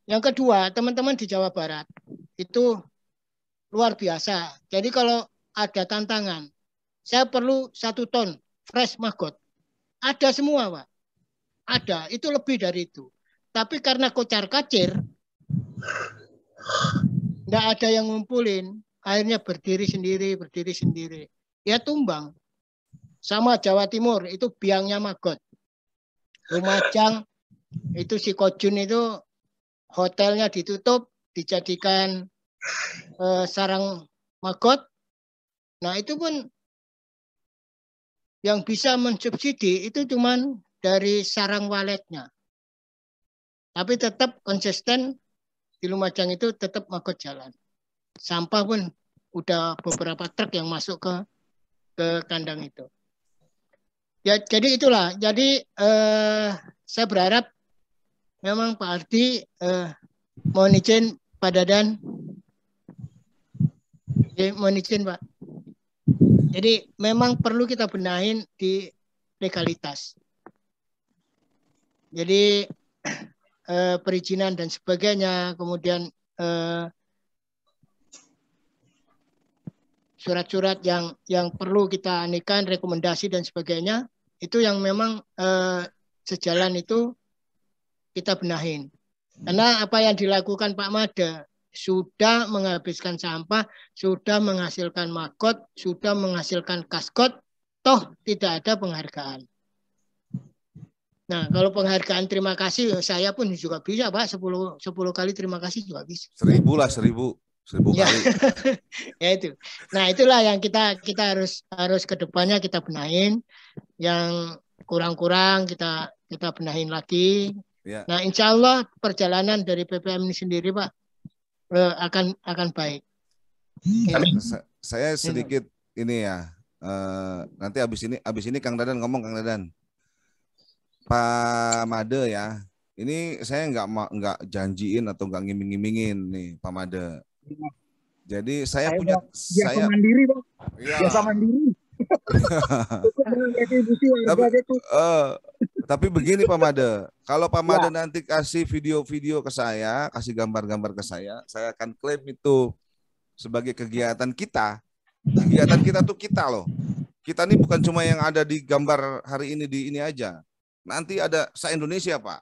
Yang kedua, teman-teman di Jawa Barat itu luar biasa. Jadi kalau ada tantangan, saya perlu 1 ton fresh maggot. Ada semua, Pak. Ada, itu lebih dari itu. Tapi karena kocar-kacir, enggak ada yang ngumpulin, akhirnya berdiri sendiri. Ya tumbang. Sama Jawa Timur, itu biangnya maggot. Lumajang itu si Kojun itu hotelnya ditutup, dijadikan sarang maggot. Nah itu pun yang bisa mensubsidi itu cuman dari sarang waletnya. Tapi tetap konsisten di Lumajang itu tetap maggot jalan. Sampah pun udah beberapa truk yang masuk ke kandang itu. Ya, jadi itulah. Jadi saya berharap memang Pak Ardi mohon izin Pak Dadan. Mohon izin Pak. Jadi memang perlu kita benahin di legalitas. Jadi perizinan dan sebagainya, kemudian surat-surat yang perlu kita anikan, rekomendasi dan sebagainya, itu yang memang sejalan itu kita benahin. Karena apa yang dilakukan Pak Made sudah menghabiskan sampah, sudah menghasilkan magot, sudah menghasilkan kaskot, toh tidak ada penghargaan. Nah, kalau penghargaan terima kasih, saya pun juga bisa, Pak. 10 kali terima kasih juga bisa. 1000 lah, 1000 Ya. kali. Ya itu. Nah, itulah yang kita harus ke depannya kita benahin. Yang kurang-kurang kita benahin lagi. Ya. Nah, insya Allah perjalanan dari PPM ini sendiri, Pak, akan baik. Saya sedikit ini ya. Nanti abis ini Kang Dadan ngomong, Kang Dadan. Pak Made ya, ini saya nggak janjiin atau nggak ngiming-ngimingin nih Pak Made. Jadi saya punya biasa mandiri, Pak. Ya. Biasa mandiri. Tapi begini Pak Made, kalau Pak Made nanti kasih video-video ke saya, kasih gambar-gambar ke saya akan klaim itu sebagai kegiatan kita. Kegiatan kita tuh kita loh. Kita ini bukan cuma yang ada di gambar hari ini di ini aja. Nanti ada se-Indonesia, Pak.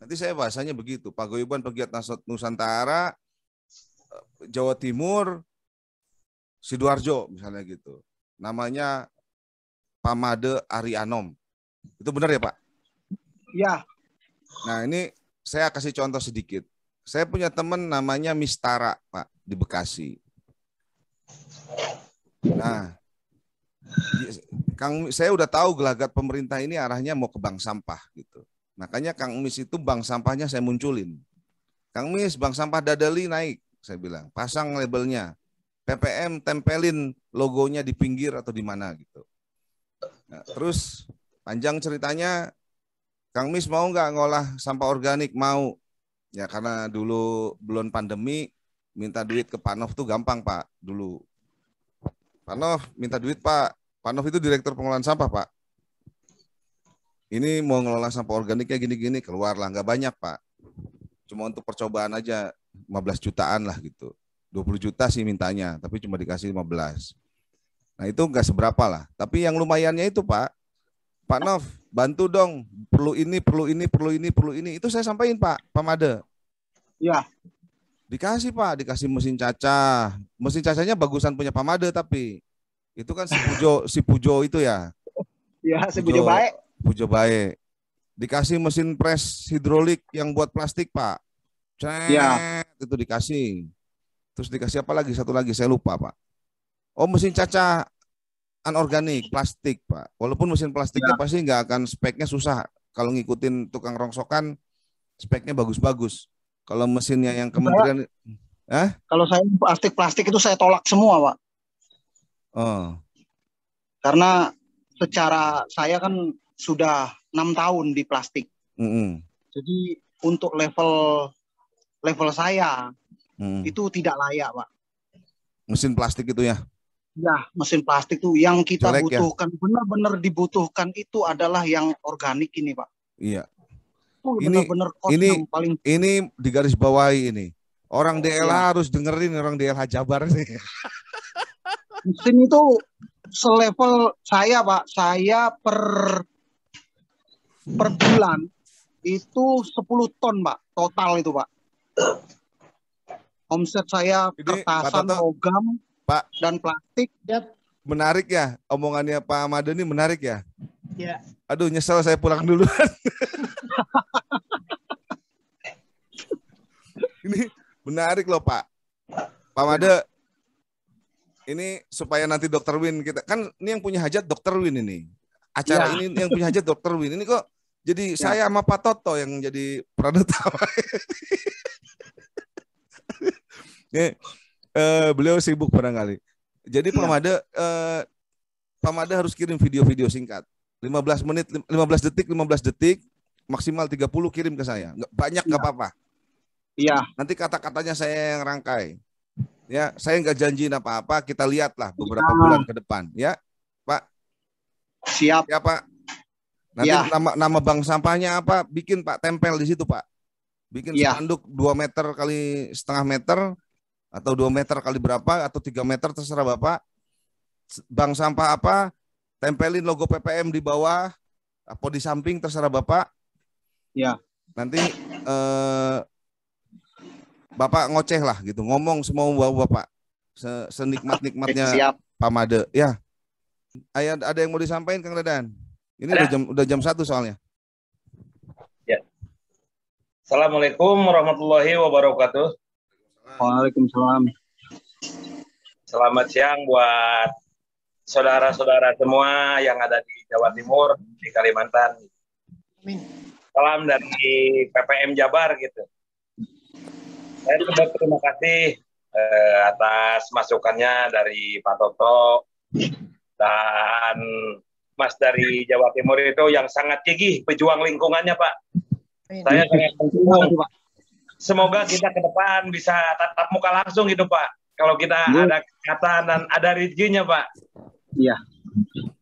Nanti saya bahasanya begitu. Paguyuban Pegiat Nusantara, Jawa Timur, Sidoarjo misalnya gitu. Namanya Pak Made Arianom. Itu benar ya, Pak? Ya. Nah, ini saya kasih contoh sedikit. Saya punya teman namanya Mistara, Pak, di Bekasi. Nah, saya udah tahu gelagat pemerintah ini arahnya mau ke bank sampah gitu. Makanya Kang Mis itu bank sampahnya saya munculin. Kang Mis, bank sampah Dadali naik, saya bilang. Pasang labelnya. PPM tempelin logonya di pinggir atau di mana gitu. Nah, terus panjang ceritanya, Kang Mis mau nggak ngolah sampah organik? Mau. Ya karena dulu belum pandemi, minta duit ke Pak Nov tuh gampang Pak dulu. Pak Nov minta duit Pak. Pak Nov itu direktur pengelolaan sampah, Pak. Ini mau ngelola sampah organiknya gini-gini, keluarlah. Nggak banyak, Pak. Cuma untuk percobaan aja 15 jutaan lah gitu. 20 juta sih mintanya, tapi cuma dikasih 15. Nah itu nggak seberapa lah. Tapi yang lumayannya itu, Pak. Pak Nov, bantu dong. Perlu ini, perlu ini, perlu ini, perlu ini. Itu saya sampaikan, Pak Made. Ya. Dikasih, Pak. Dikasih mesin cacah. Mesin cacahnya bagusan punya Pak Made, tapi itu kan si Pujo itu ya. Ya, si Pujo baik. Pujo baik. Dikasih mesin pres hidrolik yang buat plastik, Pak. Ya. Itu dikasih. Terus dikasih apa lagi? Satu lagi saya lupa, Pak. Oh, mesin cacah anorganik, plastik, Pak. Walaupun mesin plastiknya pasti nggak akan speknya susah. Kalau ngikutin tukang rongsokan, speknya bagus-bagus. Kalau mesinnya yang kementerian, kalau saya plastik itu saya tolak semua, Pak. Oh. Karena secara saya kan sudah 6 tahun di plastik. Jadi untuk level saya itu tidak layak, Pak. Mesin plastik itu ya? Ya, mesin plastik itu yang kita jelek, butuhkan, ya? Benar-benar dibutuhkan itu adalah yang organik ini, Pak. Iya. Benar-benar ini paling ini digaris bawahi ini. Orang DLH harus dengerin orang DLH Jabar nih. Mesin itu selevel saya, Pak. Saya per bulan itu 10 ton, Pak. Total itu, Pak. Omset saya kertasan, logam, Pak, dan plastik. Menarik ya, omongannya Pak Made ini menarik ya. Ya. Aduh, nyesel saya pulang dulu. Ini menarik loh, Pak. Pak Made, ini supaya nanti Dokter Win kita kan ini yang punya hajat Dokter Win ini. Acara ini yang punya hajat Dokter Win. Ini kok jadi saya sama Pak Toto yang jadi pranata. Beliau sibuk barangkali. Jadi Pak Made harus kirim video-video singkat. 15 menit, 15 detik, maksimal 30 kirim ke saya. Nggak banyak nggak apa-apa. Iya. Nanti kata-katanya saya yang rangkai. Ya, saya nggak janjiin apa-apa. Kita lihatlah beberapa bulan ke depan, ya, Pak. Siap. Ya, Pak. Nanti nama bank sampahnya apa? Bikin Pak, tempel di situ, Pak. Bikin spanduk 2 meter kali setengah meter atau 2 meter kali berapa atau 3 meter terserah Bapak. Bank sampah apa? Tempelin logo PPM di bawah atau di samping terserah Bapak. Ya. nanti Bapak ngoceh lah gitu, ngomong semua Bapak senikmat-nikmatnya Siap. Pak Made. Ya, ada yang mau disampaikan Kang Dadan? Ini udah jam 1 soalnya. Ya. Assalamualaikum warahmatullahi wabarakatuh. Waalaikumsalam. Selamat siang buat saudara-saudara semua yang ada di Jawa Timur, di Kalimantan. Amin. Salam dari PPM Jabar gitu. Saya terima kasih atas masukannya dari Pak Toto dan Mas dari Jawa Timur itu yang sangat gigih pejuang lingkungannya, Pak. Amin. Saya sangat mendukung. Semoga kita ke depan bisa tatap muka langsung gitu, Pak. Kalau kita ada kesempatan dan ada rezekinya, Pak. Iya.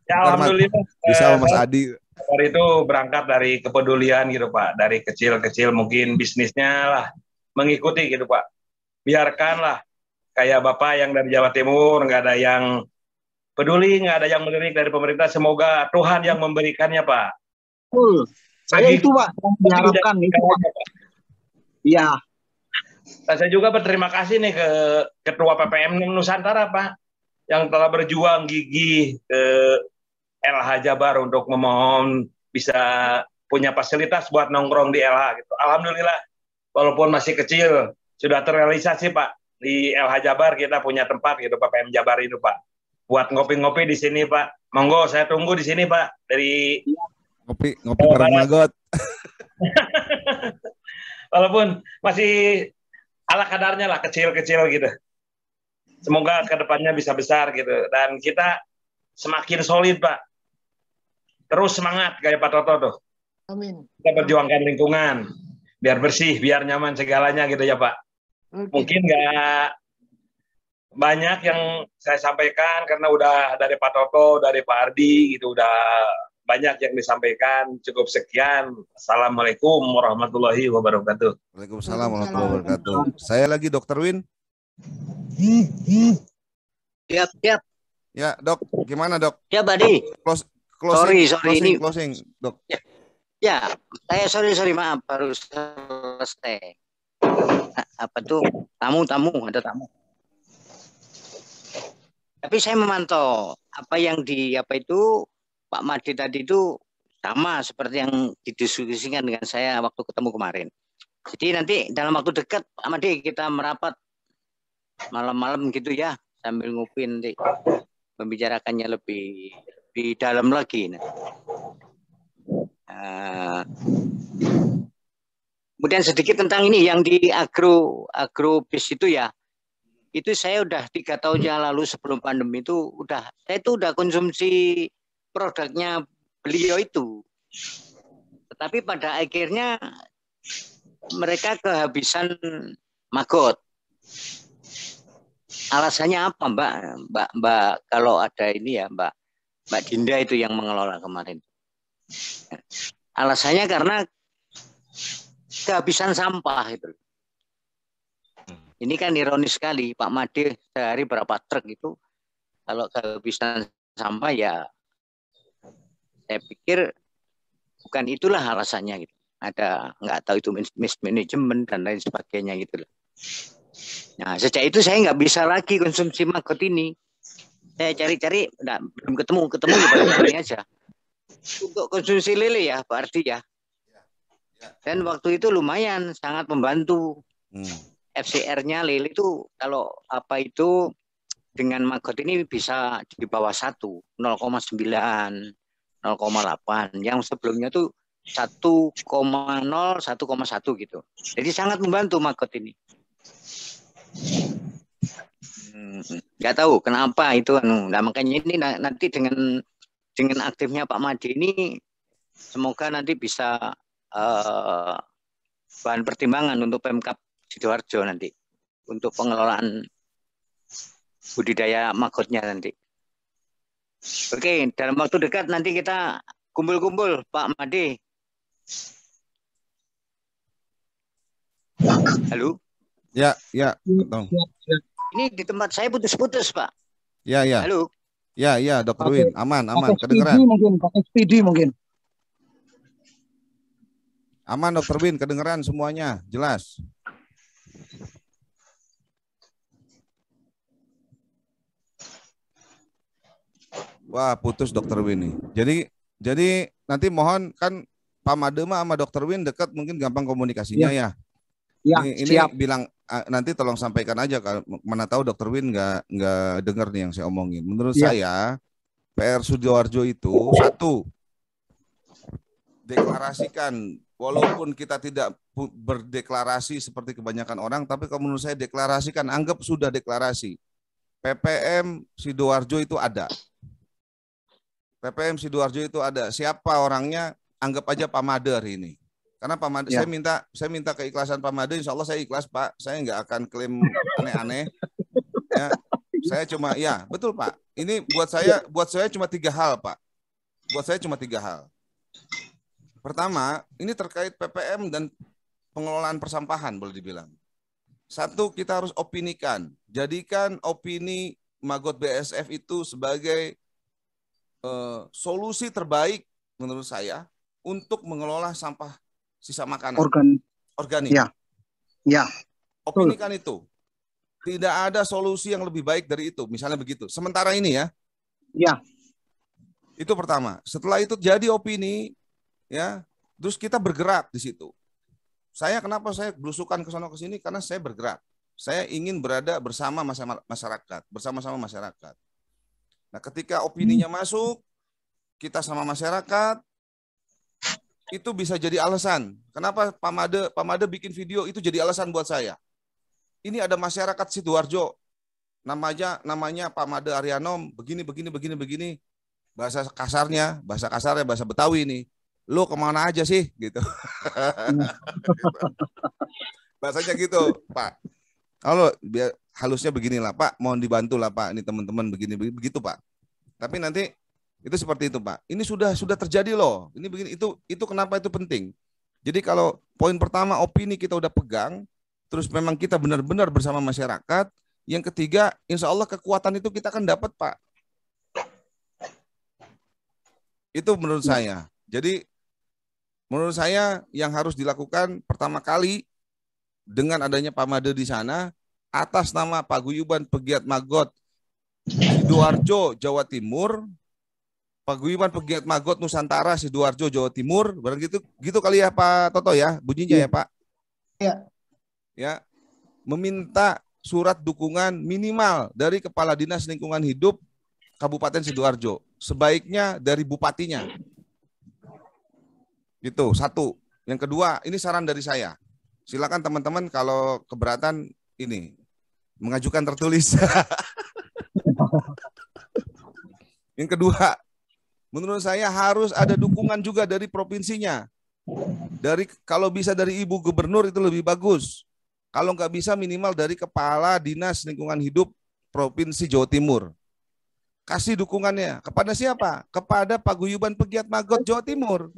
Ya, alhamdulillah. Bisa Mas Adi. Dari itu berangkat dari kepedulian gitu, Pak. Dari kecil-kecil mungkin bisnisnya lah mengikuti gitu, Pak. Biarkanlah kayak Bapak yang dari Jawa Timur, nggak ada yang peduli, nggak ada yang melirik dari pemerintah. Semoga Tuhan yang memberikannya, Pak. Betul. Saya itu Pak, yang diharapkan itu Pak. Iya. Saya juga berterima kasih nih ke Ketua PPM Nusantara, Pak, yang telah berjuang gigih ke LH Jabar untuk memohon bisa punya fasilitas buat nongkrong di LH gitu. Alhamdulillah, walaupun masih kecil, sudah terrealisasi, Pak. Di LH Jabar kita punya tempat gitu, PPM Jabar itu, Pak. Buat ngopi-ngopi di sini, Pak. Monggo, saya tunggu di sini, Pak. Dari ngopi bareng Magot. Walaupun masih ala kadarnya lah, kecil-kecil gitu. Semoga kedepannya bisa besar gitu. Dan kita semakin solid, Pak. Terus semangat kayak Pak Toto tuh. Amin. Kita perjuangkan lingkungan. Biar bersih, biar nyaman segalanya gitu ya, Pak. Oke. Mungkin nggak banyak yang saya sampaikan karena udah dari Pak Toto, dari Pak Ardi gitu udah banyak yang disampaikan. Cukup sekian. Assalamualaikum warahmatullahi wabarakatuh. Waalaikumsalam warahmatullahi wabarakatuh. Saya lagi Dr. Win. Siap. Ya, Dok. Gimana, Dok? Ya, Badi. Closing, Dok. Ya, saya sorry maaf baru selesai. Apa tuh? Ada tamu. Tapi saya memantau apa yang Pak Made tadi itu sama seperti yang didiskusikan dengan saya waktu ketemu kemarin. Jadi nanti dalam waktu dekat Pak Made kita merapat malam-malam gitu ya, sambil ngopi nanti membicarakannya lebih dalam lagi. Kemudian sedikit tentang ini yang di agrobis itu ya, itu saya udah 3 tahun yang lalu sebelum pandemi itu saya udah konsumsi produknya beliau itu, tetapi pada akhirnya mereka kehabisan maggot. Alasannya apa, Mbak? Kalau ada ini ya, Mbak Dinda itu yang mengelola kemarin. Alasannya karena kehabisan sampah itu. Ini kan ironis sekali, Pak Made sehari berapa truk itu, kalau kehabisan sampah ya, saya pikir bukan itulah alasannya gitu. Ada nggak tahu itu mismanagement dan lain sebagainya gitu loh. Nah, sejak itu saya nggak bisa lagi konsumsi maggot ini. Saya cari-cari, belum ketemu ya pada ini aja. Untuk konsumsi lele ya, Pak Ardi ya. Dan waktu itu lumayan, sangat membantu. FCR-nya lele itu kalau apa itu dengan maggot ini bisa di bawah 1, 0,9, 0,8. Yang sebelumnya tuh 1,0, 1,1 gitu. Jadi sangat membantu maggot ini. Nggak tahu kenapa itu. Nah, makanya ini nanti dengan aktifnya Pak Made ini semoga nanti bisa bahan pertimbangan untuk Pemkab Sidoarjo nanti untuk pengelolaan budidaya maggotnya nanti. Oke, dalam waktu dekat nanti kita kumpul-kumpul Pak Made. Halo? Ya, betul. Ini di tempat saya putus-putus, Pak. Ya. Halo? Ya, Dr. Win. Aman, Pakai kedengeran. pakai speedy mungkin. Aman Dokter Win, kedengeran semuanya, jelas. Wah, putus Dokter Win nih. Jadi nanti mohon kan Pak Made sama Dokter Win dekat, mungkin gampang komunikasinya ya. Ya, Ini siap. bilang nanti tolong sampaikan aja, mana tahu Dokter Win nggak dengar nih yang saya omongin. Menurut saya PR Sidoarjo itu satu, deklarasikan, walaupun kita tidak berdeklarasi seperti kebanyakan orang, tapi kalau menurut saya deklarasikan, anggap sudah deklarasi. PPM Sidoarjo itu ada. PPM Sidoarjo itu ada. Siapa orangnya? Anggap aja Pak Made hari ini. Karena Pak Made, saya minta keikhlasan Pak Made. Insya Allah saya ikhlas Pak. Saya nggak akan klaim aneh-aneh. Ya, saya cuma, ya betul Pak. Ini buat saya cuma 3 hal Pak. Buat saya cuma 3 hal. Pertama, ini terkait PPM dan pengelolaan persampahan boleh dibilang. Satu, kita harus opinikan. Jadikan opini Magot BSF itu sebagai solusi terbaik menurut saya untuk mengelola sampah sisa makanan. Organik. Ya. Opinikan itu. Tidak ada solusi yang lebih baik dari itu. Misalnya begitu. Sementara ini ya. Ya. Itu pertama. Setelah itu jadi opini, ya, terus kita bergerak di situ. Kenapa saya belusukan ke sana ke sini? Karena saya bergerak. Saya ingin berada bersama masyarakat, bersama-sama masyarakat. Nah, ketika opininya masuk, kita sama masyarakat, itu bisa jadi alasan. Kenapa Pak Made bikin video itu jadi alasan buat saya. Ini ada masyarakat Sidoarjo, namanya Pak Made Arianom, begini. Bahasa kasarnya bahasa Betawi nih. Lo kemana aja sih gitu. Bahasanya gitu Pak. Kalau halusnya beginilah Pak, mohon dibantu lah Pak, ini teman-teman begini begitu Pak. Tapi nanti itu seperti itu Pak. Ini sudah terjadi loh. Ini begini, itu kenapa itu penting. Jadi kalau poin pertama opini kita udah pegang, terus memang kita benar-benar bersama masyarakat. Yang ketiga, insya Allah kekuatan itu kita akan dapat Pak. Itu menurut saya. Jadi menurut saya yang harus dilakukan pertama kali dengan adanya Pak Made di sana, atas nama Paguyuban Pegiat Magot Sidoarjo Jawa Timur, Paguyuban Pegiat Magot Nusantara Sidoarjo Jawa Timur, barang gitu kali ya Pak Toto ya, bunyinya ya Pak. Ya. Ya, meminta surat dukungan minimal dari Kepala Dinas Lingkungan Hidup Kabupaten Sidoarjo, sebaiknya dari bupatinya. Gitu, satu. Yang kedua, ini saran dari saya. Silakan teman-teman kalau keberatan ini mengajukan tertulis. Yang kedua, menurut saya harus ada dukungan juga dari provinsinya. Kalau bisa dari Ibu Gubernur itu lebih bagus. Kalau nggak bisa minimal dari Kepala Dinas Lingkungan Hidup Provinsi Jawa Timur. Kasih dukungannya. Kepada siapa? Kepada Paguyuban Pegiat Magot Jawa Timur.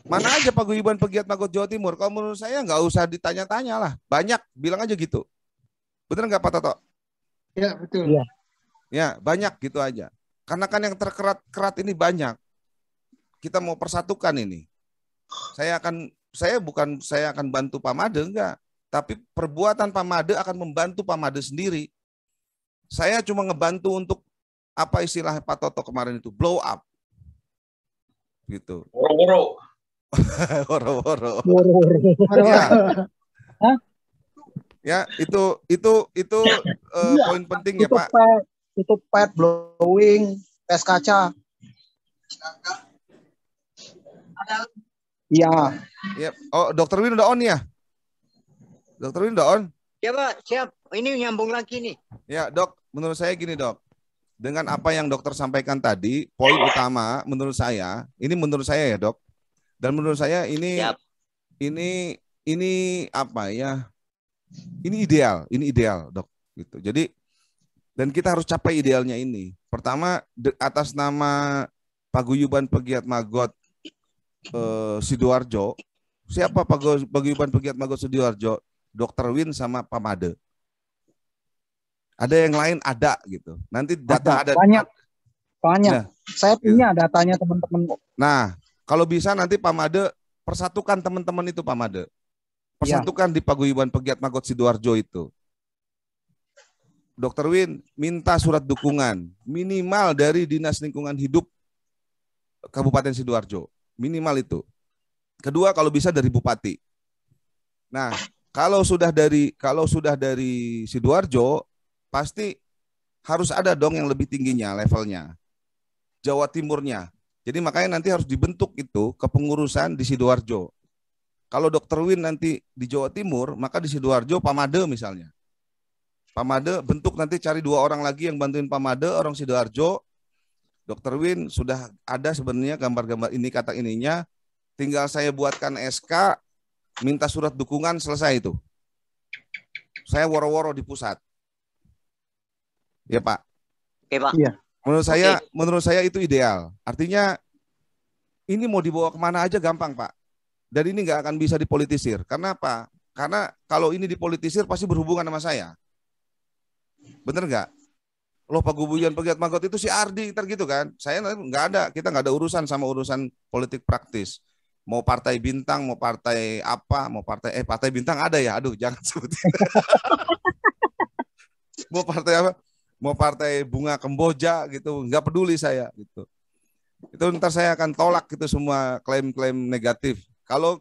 Mana aja Paguyuban Pegiat Magot Jawa Timur? Kalau menurut saya nggak usah ditanya-tanya lah. Banyak, bilang aja gitu. Bener nggak Pak Toto? Ya, betul. Ya, banyak gitu aja. Karena kan yang terkerat ini banyak. Kita mau persatukan ini. Saya akan bantu Pak Made, enggak. Tapi perbuatan Pak Made akan membantu Pak Made sendiri. Saya cuma ngebantu untuk apa istilah Pak Toto kemarin itu, blow up. Gitu. Woro-woro. Woro-woro. Ya, itu poin penting ya Pak. Itu pet blowing, tes kaca. Iya. Ya. Oh, Dokter Win udah on ya? Dokter Win udah on? Ya Pak, siap. Ini nyambung lagi nih. Ya Dok, menurut saya gini Dok. Dengan apa yang dokter sampaikan tadi, poin utama menurut saya ya Dok. Dan menurut saya ini apa ya? Ini ideal Dok. Gitu. Jadi dan kita harus capai idealnya ini. Pertama atas nama Paguyuban Pegiat Magot Sidoarjo. Siapa Paguyuban Pegiat Magot Sidoarjo? Dokter Win sama Pak Made. Ada yang lain ada gitu. Nanti data ada. Banyak. Nah, Saya punya datanya teman-teman. Nah, Kalau bisa nanti Pak Made persatukan teman-teman itu, Pak Made. Persatukan di Paguyuban Pegiat Magot Sidoarjo itu. Dr. Win minta surat dukungan minimal dari Dinas Lingkungan Hidup Kabupaten Sidoarjo. Minimal itu. Kedua, kalau bisa dari Bupati. Nah, kalau sudah dari Sidoarjo, pasti harus ada dong yang lebih tingginya levelnya. Jawa Timurnya. Jadi makanya nanti harus dibentuk itu kepengurusan di Sidoarjo. Kalau Dr. Win nanti di Jawa Timur, maka di Sidoarjo Pak Made misalnya. Pak Made bentuk nanti cari 2 orang lagi yang bantuin Pak Made, orang Sidoarjo. Dr. Win sudah ada sebenarnya gambar-gambar ini kata ininya. Tinggal saya buatkan SK, minta surat dukungan, selesai itu. Saya woro-woro di pusat. Ya Pak. Oke Pak. Iya. Menurut saya itu ideal. Artinya ini mau dibawa kemana aja gampang Pak. Dan ini nggak akan bisa dipolitisir. Karena apa? Karena kalau ini dipolitisir pasti berhubungan sama saya. Bener nggak? Loh Paguyuban Pegiat Magot itu si Ardi gitu kan. Saya nggak ada, kita nggak ada urusan sama urusan politik praktis. Mau partai bintang, mau partai apa, mau partai bintang ada ya. Aduh jangan sebutin. Mau partai apa? Mau partai bunga Kemboja gitu, nggak peduli saya gitu. Itu ntar saya akan tolak gitu semua klaim-klaim negatif. Kalau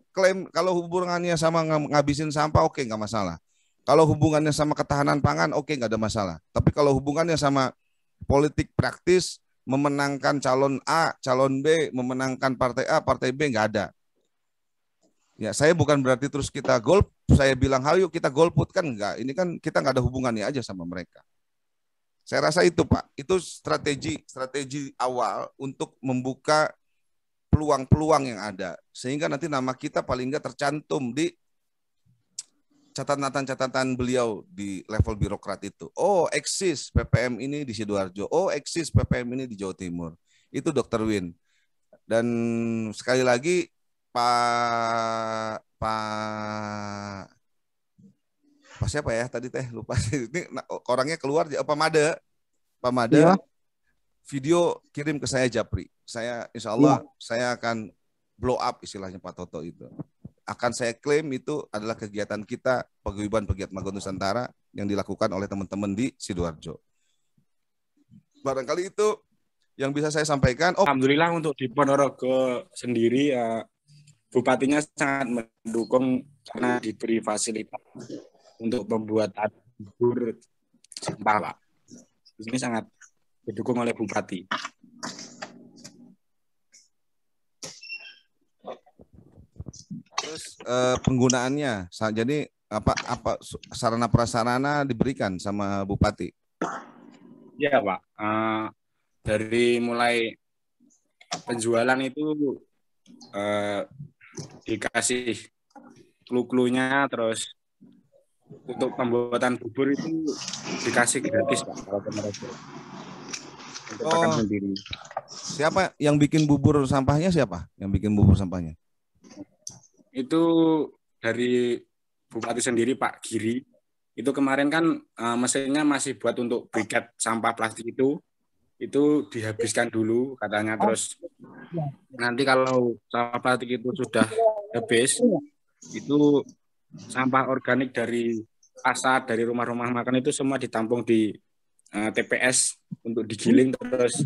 hubungannya sama ngabisin sampah, oke nggak masalah. Kalau hubungannya sama ketahanan pangan, oke nggak ada masalah. Tapi kalau hubungannya sama politik praktis, memenangkan calon A, calon B, memenangkan partai A, partai B, nggak ada. Ya, saya bukan berarti terus kita golp, saya bilang, ayo kita golput, kan enggak. Ini kan kita nggak ada hubungannya aja sama mereka. Saya rasa itu Pak, itu strategi awal untuk membuka peluang-peluang yang ada. Sehingga nanti nama kita paling nggak tercantum di catatan-catatan beliau di level birokrat itu. Oh, eksis PPM ini di Sidoarjo. Oh, eksis PPM ini di Jawa Timur. Itu Dr. Win. Dan sekali lagi Pak siapa ya tadi teh lupa. Ini orangnya keluar Pak Made. Pak Made ya. Video kirim ke saya Japri. Saya insya Allah saya akan blow up istilahnya Pak Toto itu. Akan saya klaim itu adalah kegiatan kita Paguyuban Pegiat Magot Nusantara yang dilakukan oleh teman-teman di Sidoarjo. Barangkali itu yang bisa saya sampaikan. Alhamdulillah untuk di Ponorogo sendiri bupatinya sangat mendukung karena diberi fasilitas untuk membuat bubur sampah Pak. Ini sangat didukung oleh bupati. Terus penggunaannya, jadi apa sarana prasarana diberikan sama bupati? Ya Pak, dari mulai penjualan itu dikasih clue-cluenya, terus untuk pembuatan bubur itu dikasih gratis Pak kalau Ponorogo. Untuk makan sendiri. Siapa yang bikin bubur sampahnya siapa? Yang bikin bubur sampahnya? Itu dari bupati sendiri Pak Giri. Itu kemarin kan mesinnya masih buat untuk briket sampah plastik itu dihabiskan dulu katanya, terus nanti kalau sampah plastik itu sudah habis, itu sampah organik dari pasar, dari rumah-rumah makan itu semua ditampung di TPS untuk digiling, terus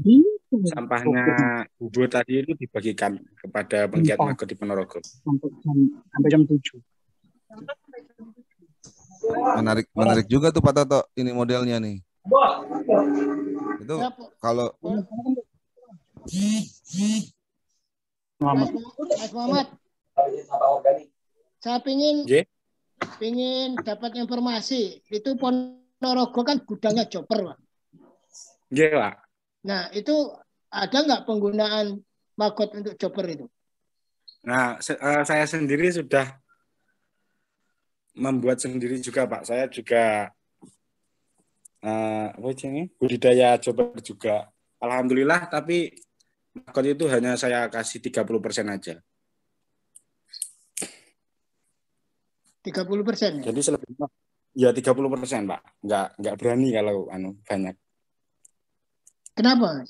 sampahnya bubur tadi itu dibagikan kepada penggiat magot di Ponorogo. Sampai jam 7. Menarik juga tuh Pak Toto, ini modelnya nih. Itu kalau Mas Muhammad, saya pingin dapat informasi. Itu Ponorogo kan gudangnya Joper, Pak. Iya, Pak. Nah, itu ada nggak penggunaan magot untuk Joper itu? Nah, saya sendiri sudah membuat sendiri juga, Pak. Saya juga budidaya Joper juga. Alhamdulillah, tapi magot itu hanya saya kasih 30% aja. 30%? Jadi selebihnya ya 30%, Pak. Nggak berani kalau banyak. Kenapa?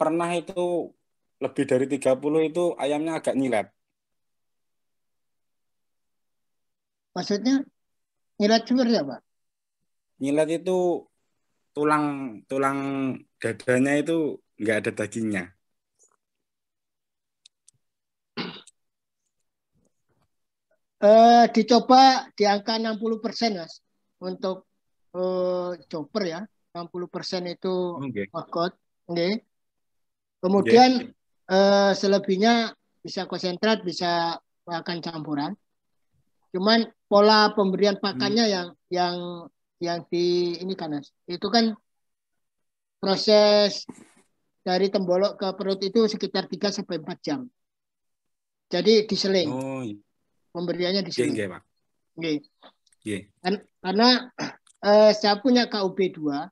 Pernah itu lebih dari 30 itu ayamnya agak nyilet. Maksudnya nyilat seperti apa? Nyilet itu tulang tulang dadanya itu nggak ada dagingnya. Dicoba di angka 60% Mas untuk chopper ya. 60% itu Oke. maggot. Oke. Kemudian selebihnya bisa konsentrat, bisa makan campuran. Cuman pola pemberian pakannya yang di ini kan Mas. Itu kan proses dari tembolok ke perut itu sekitar 3 sampai 4 jam. Jadi diseling. Oh, iya. Pemberiannya diseling. Iya, Pak. Oke. Iya. Karena saya punya KUB 2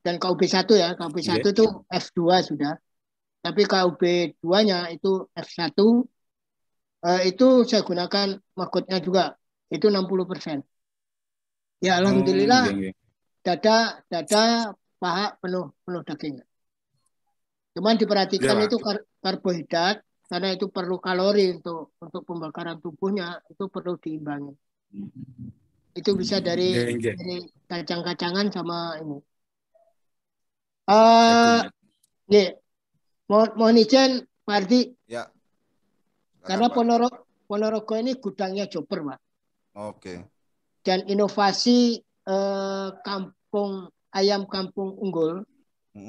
dan KUB 1 ya. KUB 1 Iya. itu F2 sudah. Tapi KUB 2-nya itu F1 itu saya gunakan maggotnya juga. Itu 60%. Ya alhamdulillah Oh, iya. dada paha penuh daging. Cuman diperhatikan Iya, itu Pak. karbohidrat karena itu perlu kalori untuk pembakaran tubuhnya, itu perlu diimbangi. Itu bisa dari Iya. kacang-kacangan sama ini. Jagung. Nih, mohon izin Pak Ardi, Ya. karena Silakan, Pak. Ponorogo ini gudangnya Joper, Pak. Oke. Dan inovasi ayam kampung unggul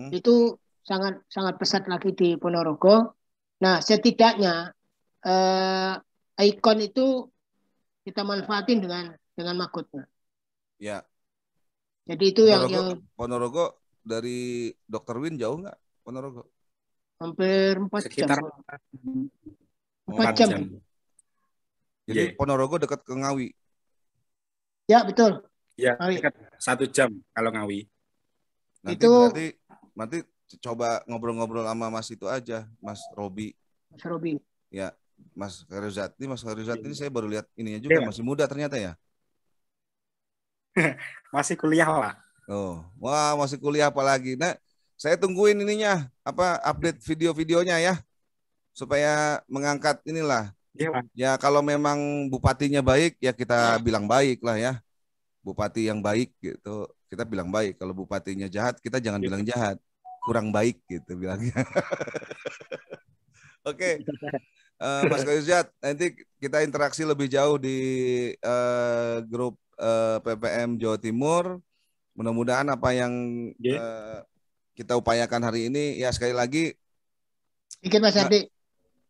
itu sangat pesat lagi di Ponorogo. Nah, setidaknya ikon itu kita manfaatin dengan maggotnya. Ya. Jadi itu yang Ponorogo dari Dr. Win jauh nggak? Ponorogo? hampir 4 jam. Sekitar 4 jam. Jadi Ponorogo dekat ke Ngawi. Ya, betul. Ya, Ngawi. dekat 1 jam kalau Ngawi. Nanti Itu berarti coba ngobrol-ngobrol sama Mas itu aja, Mas Robi. Mas Robi. Ya, Mas Herizati ini saya baru lihat ininya juga, masih muda ternyata ya. Masih kuliah, Pak. Oh, wah masih kuliah apalagi. Nah, saya tungguin ininya, update video-videonya ya, supaya mengangkat inilah. Iya, Pak. Ya kalau memang bupatinya baik, ya kita bilang baik lah ya. Bupati yang baik gitu, kita bilang baik. Kalau bupatinya jahat, kita jangan bilang jahat. Kurang baik gitu bilangnya. Oke. Mas Kaizat, nanti kita interaksi lebih jauh di grup PPM Jawa Timur. Mudah-mudahan apa yang kita upayakan hari ini, ya sekali lagi. Sedikit Mas Ardi.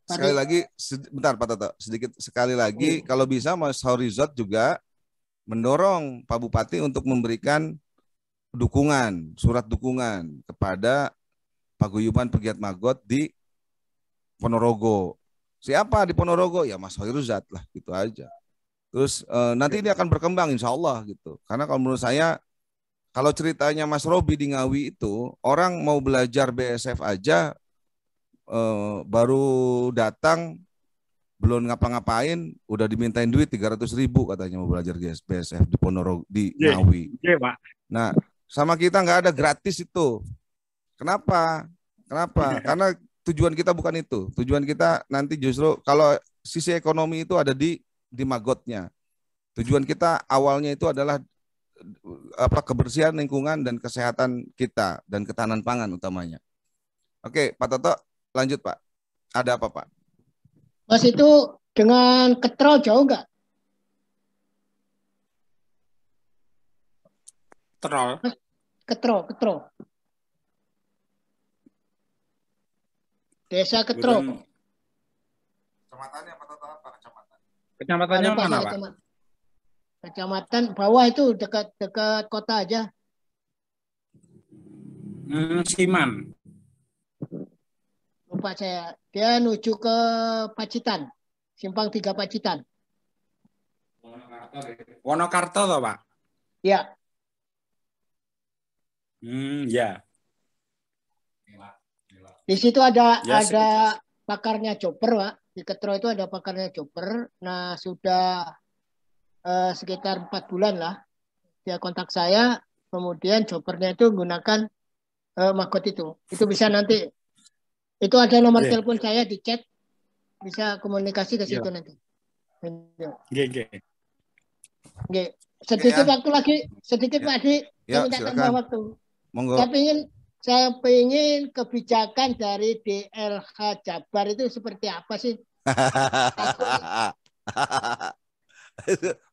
Sekali lagi, bentar Pak Toto, sekali lagi, kalau bisa Mas Horizot juga mendorong Pak Bupati untuk memberikan dukungan, surat dukungan kepada Paguyuban Pegiat Maggot di Ponorogo. Siapa di Ponorogo? Ya Mas Horizot lah, gitu aja. Terus nanti ini akan berkembang insya Allah gitu. Karena kalau menurut saya, kalau ceritanya Mas Robi di Ngawi itu, orang mau belajar BSF aja, baru datang, belum ngapa-ngapain, udah dimintain duit 300.000 katanya mau belajar BSF di Ponorogo, di Ngawi. Iya, Pak. Nah, sama kita nggak ada gratis itu. Kenapa? Karena tujuan kita bukan itu. Tujuan kita nanti justru kalau sisi ekonomi itu ada di magotnya. Tujuan kita awalnya itu adalah kebersihan lingkungan dan kesehatan kita dan ketahanan pangan utamanya. Oke, Pak Toto, lanjut Pak. Ada apa Pak? Mas itu dengan Ketro jauh nggak? Ketro. Desa Ketro. Kecamatannya Pak Toto apa? Kecamatannya mana, Pak? Kecamatan bawah itu dekat kota aja. Siman. Lupa saya. Dia menuju ke Pacitan. Simpang 3 Pacitan. Wonokarto toh, Pak? Ya. Ya. Di situ ada pakarnya Chopper, Pak. Di Ketro itu ada pakarnya Chopper. Nah, sudah sekitar 4 bulan lah. Dia kontak saya, kemudian Choppernya itu menggunakan maggot itu. Itu bisa nanti Itu ada nomor Iya. telepon saya di chat, bisa komunikasi ke situ Iya. nanti. Oke. Oke. Sedikit ya. waktu lagi, sedikit Ya. Pak Adi, Ya, saya minta tambah silakan. waktu. Monggo. Saya pengen kebijakan dari DLH Jabar itu seperti apa sih?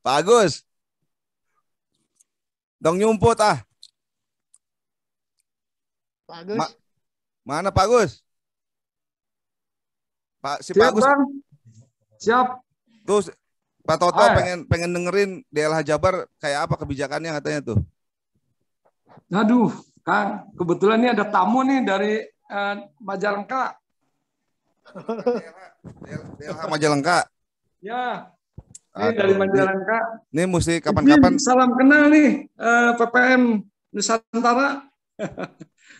Pak Agus. Dong nyumput ah. Pak Agus. Mana Pak Agus? Pak Siap, Pak Agus. Bang. Siap. Tuh Pak Toto Hai. pengen dengerin DLH Jabar kayak apa kebijakannya katanya tuh. Aduh, Kang, kebetulan ini ada tamu nih dari Majalengka. DLH Majalengka. Ya, ini Aduh, dari Majalengka. Ini mesti kapan-kapan. Izin, salam kenal nih PPM Nusantara.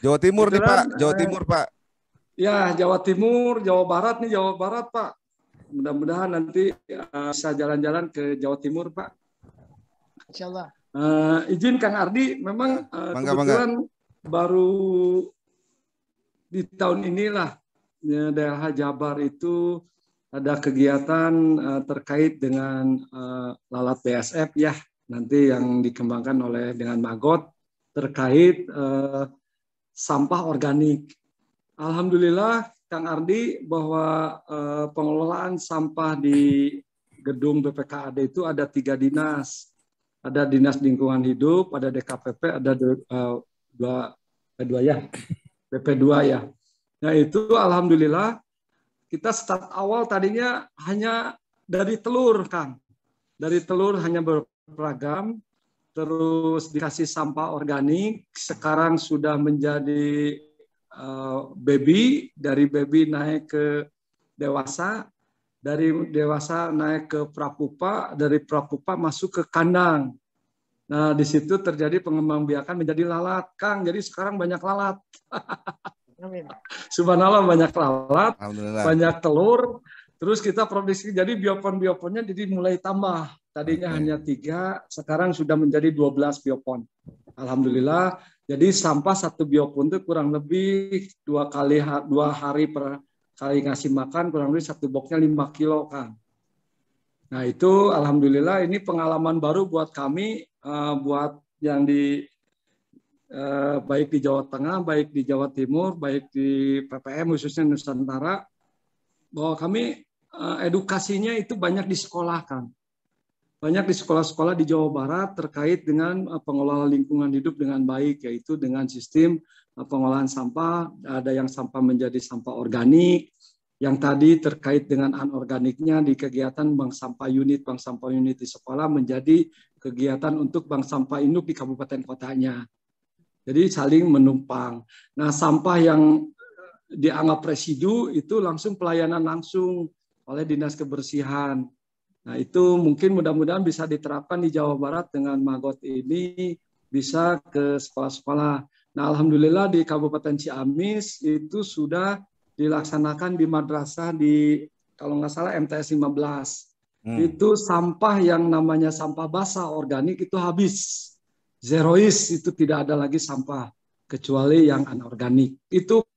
Jawa Timur nih Pak, Kebetulan, Jawa Timur Pak. Ya, Jawa Timur, Jawa Barat nih, Jawa Barat Pak. Mudah-mudahan nanti bisa jalan-jalan ke Jawa Timur Pak. Insya Allah. Izin Kang Ardi, memang kebetulan baru di tahun inilah DLH Jabar itu ada kegiatan terkait dengan lalat BASF ya, nanti yang dikembangkan oleh dengan Magot terkait sampah organik. Alhamdulillah Kang Ardi bahwa pengelolaan sampah di gedung BPKAD itu ada 3 dinas. Ada Dinas Lingkungan Hidup, ada DKPP, ada BP2 ya. Nah itu alhamdulillah kita start awal tadinya hanya dari telur, Kang. Dari telur hanya beragam, terus dikasih sampah organik, sekarang sudah menjadi baby, dari baby naik ke dewasa, dari dewasa naik ke prapupa, dari prapupa masuk ke kandang. Nah, di situ terjadi pengembangbiakan menjadi lalat, Kang. Jadi sekarang banyak lalat. Subhanallah banyak lalat, banyak telur. Terus kita produksi, jadi biopon-bioponnya jadi mulai tambah. Tadinya hanya 3, sekarang sudah menjadi 12 biopon. Alhamdulillah. Jadi sampah 1 biopon itu kurang lebih 2 hari per kali ngasih makan, kurang lebih 1 boxnya 5 kilo, Kang. Nah itu alhamdulillah ini pengalaman baru buat kami, buat yang baik di Jawa Tengah, baik di Jawa Timur, baik di PPM khususnya Nusantara, bahwa kami edukasinya itu banyak di sekolah, Kang. Banyak di sekolah-sekolah di Jawa Barat terkait dengan pengelolaan lingkungan hidup dengan baik, yaitu dengan sistem pengolahan sampah, ada yang sampah menjadi sampah organik, yang tadi terkait dengan anorganiknya di kegiatan bank sampah unit di sekolah menjadi kegiatan untuk bank sampah induk di kabupaten kotanya. Jadi saling menumpang. Nah, sampah yang dianggap residu itu langsung pelayanan langsung oleh Dinas Kebersihan. Nah, itu mungkin mudah-mudahan bisa diterapkan di Jawa Barat dengan Magot ini bisa ke sekolah-sekolah. Nah, alhamdulillah di Kabupaten Ciamis itu sudah dilaksanakan di madrasah di kalau nggak salah MTS 15. Itu sampah yang namanya sampah basah organik itu habis. Zerois itu tidak ada lagi sampah kecuali yang anorganik. Itu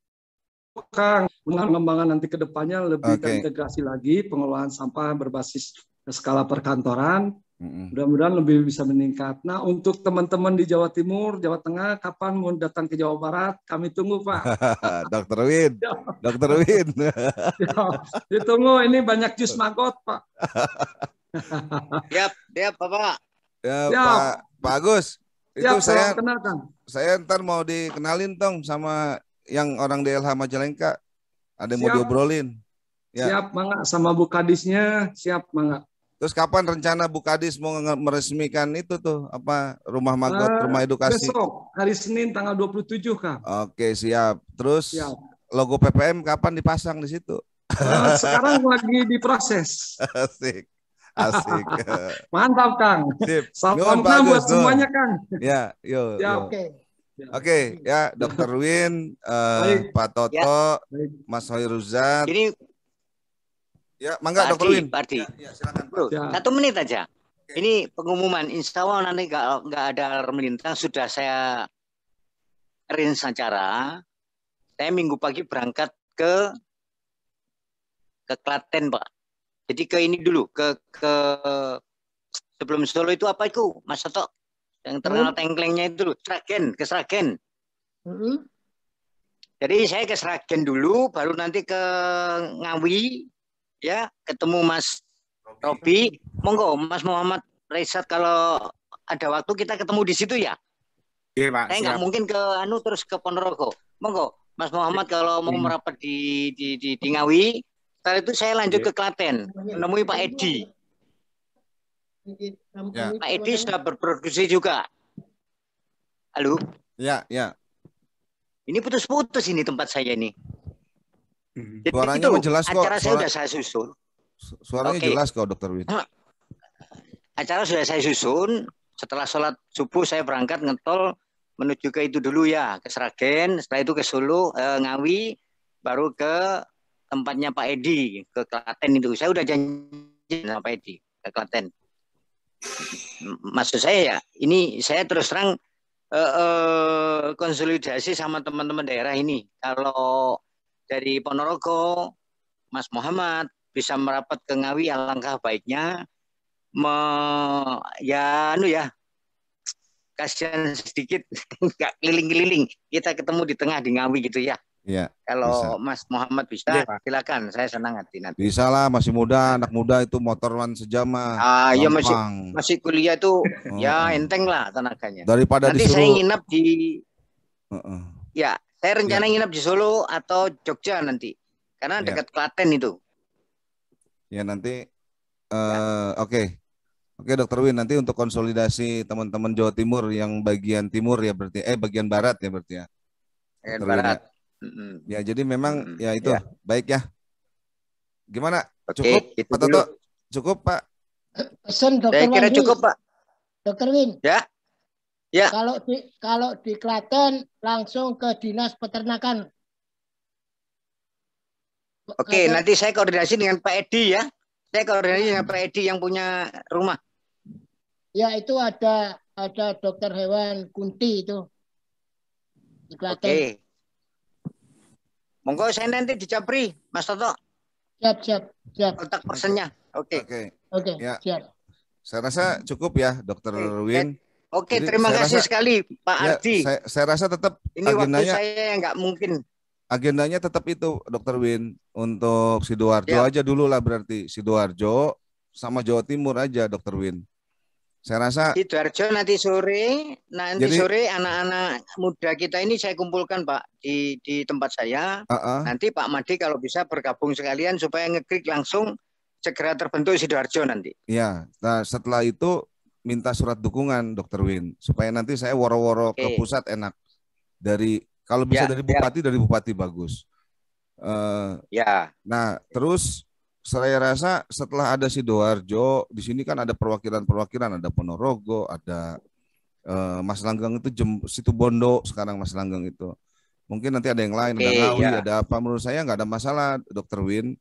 Kang, pengembangan nanti ke depannya lebih terintegrasi lagi pengelolaan sampah berbasis skala perkantoran. Mudah-mudahan lebih bisa meningkat. Nah, untuk teman-teman di Jawa Timur, Jawa Tengah, kapan mau datang ke Jawa Barat? Kami tunggu, Pak. Dr. Win. Dr. Win. Ditunggu, ini banyak jus Magot, Pak. Siap, Bapak. Ya, Pak Agus. Itu siap, saya ntar mau dikenalin dong sama yang orang DLH Majalengka. Ada yang mau diobrolin. Ya. Siap, Mangga. Sama Bu Kadisnya, siap, Mangga. Terus kapan rencana Bu Kadis mau meresmikan itu tuh apa rumah Magot, rumah edukasi? Besok, hari Senin tanggal 27, Kang. Oke, siap. Terus logo PPM kapan dipasang di situ? Sekarang lagi diproses. Asik. Mantap, Kang. Sip. Salam kenal buat semuanya, Kang. Ya, yuk. Oke, ya, Dr. Win, Pak Toto, Mas Hoiruzat. Ini ya, mangga Dr. Win. Pak Ardi. Ya, silakan. Bro, 1 menit aja. Ini pengumuman, insya Allah nanti nggak ada melintang, sudah saya arrange acara. Saya minggu pagi berangkat ke Klaten, Pak. Jadi ke ini dulu, ke sebelum Solo itu apa itu, Mas Toto? Yang terkenal tengklengnya itu, Sragen, ke Sragen. Jadi saya ke Sragen dulu, baru nanti ke Ngawi, ya, ketemu Mas Robi. Monggo, Mas Muhammad Resat, kalau ada waktu kita ketemu di situ ya. Iya, Pak. Saya nggak mungkin ke terus ke Ponorogo. Monggo, Mas Muhammad kalau mau merapat di Ngawi, setelah itu saya lanjut ke Klaten, menemui Pak Edi. Ya. Pak Edi sudah berproduksi juga. Halo? Ya, ya. Ini putus-putus ini tempat saya ini. Jadi Suaranya itu, jelas kok. acara saya sudah saya susun. Suaranya jelas kok, Dokter Win. Acara sudah saya susun. Setelah sholat subuh saya berangkat ngetol menuju ke itu dulu ya, ke Sragen. Setelah itu ke Solo, Ngawi, baru ke tempatnya Pak Edi, ke Klaten itu. Saya udah janji sama Pak Edi ke Klaten. Maksud saya ya, ini saya terus terang konsolidasi sama teman-teman daerah ini. Kalau dari Ponorogo, Mas Muhammad bisa merapat ke Ngawi, alangkah baiknya. Kasihan sedikit, nggak keliling-keliling. Kita ketemu di tengah di Ngawi gitu ya. Iya. Kalau bisa. Mas Muhammad bisa, Ya, silakan. Saya senang hati nanti. Bisa lah, masih muda, anak muda itu motoran sejam mah. Ya gampang. masih kuliah tuh, ya enteng lah tenaganya. Daripada Nanti saya disuruh. nginap di, ya saya rencana nginap di Solo atau Jogja nanti, karena dekat Klaten itu. Ya nanti, oke. Oke, Dokter Win, nanti untuk konsolidasi teman-teman Jawa Timur yang bagian timur ya berarti, bagian barat ya berarti ya. Bagian Dr. Win, barat. ya jadi memang ya itu baik ya. Gimana? Oke, Cukup itu Pak dulu. Toto? Cukup Pak? Pesan Dokter Saya kira Wandi. cukup Pak. Dokter Win. Ya. Ya. Kalau di Klaten langsung ke dinas peternakan. Oke, nanti saya koordinasi dengan Pak Edi ya. Saya koordinasi dengan Pak Edi yang punya rumah. Ya, itu ada dokter hewan Kunti itu di Klaten. Oke. Monggo saya nanti di Capri, Mas Toto. Siap. Kontak personnya. Oke. Ya. Siap. Saya rasa cukup ya, Dokter Win. Oke, Jadi terima kasih sekali Pak ya, Ardi. Saya rasa tetap ini agendanya, waktu saya nggak mungkin. Agendanya tetap itu, Dokter Win. Untuk Sidoarjo aja dulu lah berarti. Sidoarjo sama Jawa Timur aja, Dokter Win. Saya rasa Sidoarjo nanti sore anak-anak muda kita ini saya kumpulkan Pak di tempat saya. Nanti Pak Made kalau bisa bergabung sekalian supaya ngeklik langsung segera terbentuk Sidoarjo nanti. Ya, nah setelah itu minta surat dukungan Dokter Win supaya nanti saya woro-woro ke pusat enak. Kalau bisa dari bupati bagus. Nah, terus saya rasa setelah ada Sidoarjo, di sini kan ada perwakilan, ada Ponorogo, ada Mas Langgeng itu Situ Bondo sekarang Mas Langgeng itu. Mungkin nanti ada yang lain, ada Ngawi, ada apa. Menurut saya nggak ada masalah, Dokter Win.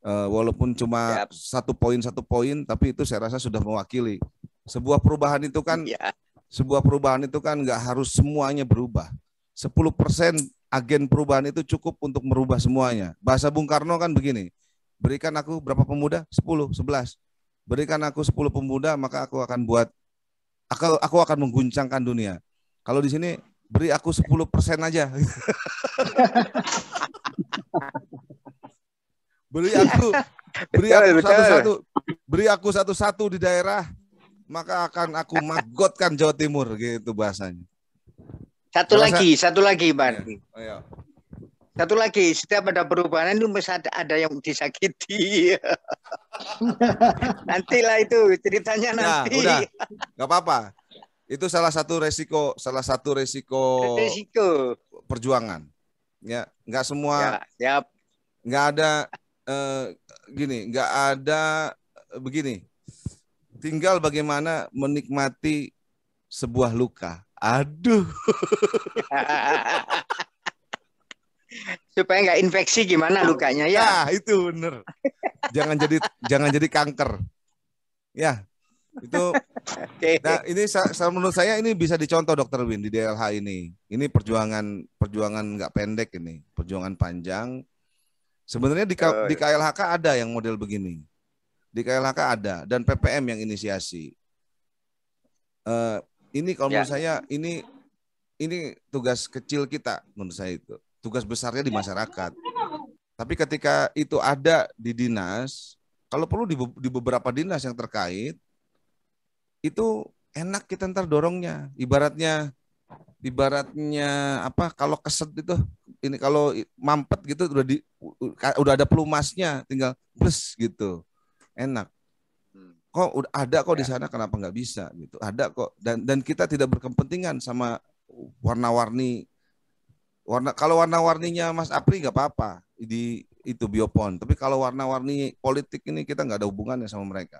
Walaupun cuma satu poin, tapi itu saya rasa sudah mewakili. Sebuah perubahan itu kan nggak harus semuanya berubah. 10% agen perubahan itu cukup untuk merubah semuanya. Bahasa Bung Karno kan begini. Berikan aku berapa pemuda? 10, 11. Berikan aku 10 pemuda, maka aku akan mengguncangkan dunia. Kalau di sini beri aku 10% aja. beri aku satu-satu di daerah, maka akan aku magotkan Jawa Timur gitu bahasanya. Satu lagi, Pak. Satu lagi, setiap ada perubahan itu mesti ada yang disakiti. Nantilah itu ceritanya nanti. Udah, nggak apa-apa. Itu salah satu resiko perjuangan. Ya, nggak semua. Nggak ada begini. Tinggal bagaimana menikmati sebuah luka. Aduh. Supaya nggak infeksi gimana lukanya ya? Nah, itu bener. Jangan jadi kanker. Ya, itu. Nah, ini menurut saya ini bisa dicontoh Dokter Win di DLH ini. Ini perjuangan nggak pendek ini, perjuangan panjang. Sebenarnya di KLHK ada yang model begini. Di KLHK ada dan PPM yang inisiasi. Ini kalau menurut saya ini tugas kecil kita menurut saya itu. Tugas besarnya di masyarakat. Tapi ketika itu ada di dinas, kalau perlu di beberapa dinas yang terkait, itu enak kita ntar dorongnya. Ibaratnya apa? Kalau keset itu, ini kalau mampet gitu udah ada pelumasnya, tinggal plus gitu, enak. Kok udah ada kok di sana, kenapa nggak bisa gitu? Ada kok dan kita tidak berkepentingan sama warna-warni. Kalau warna-warninya Mas Apri nggak apa-apa di itu biopon. Tapi kalau warna-warni politik ini kita nggak ada hubungannya sama mereka.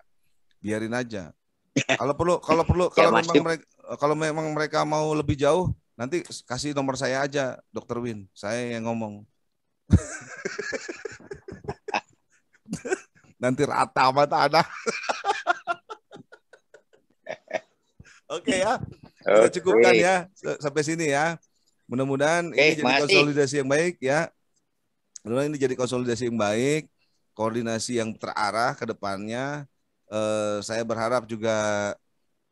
Biarin aja. Kalau memang mereka mau lebih jauh, nanti kasih nomor saya aja, Dr. Win. Saya yang ngomong. Nanti rata sama tanah. Oke ya. Kita cukupkan ya sampai sini ya. Mudah-mudahan ini jadi konsolidasi yang baik ya. Mudah-mudahan ini jadi konsolidasi yang baik, koordinasi yang terarah ke depannya. Saya berharap juga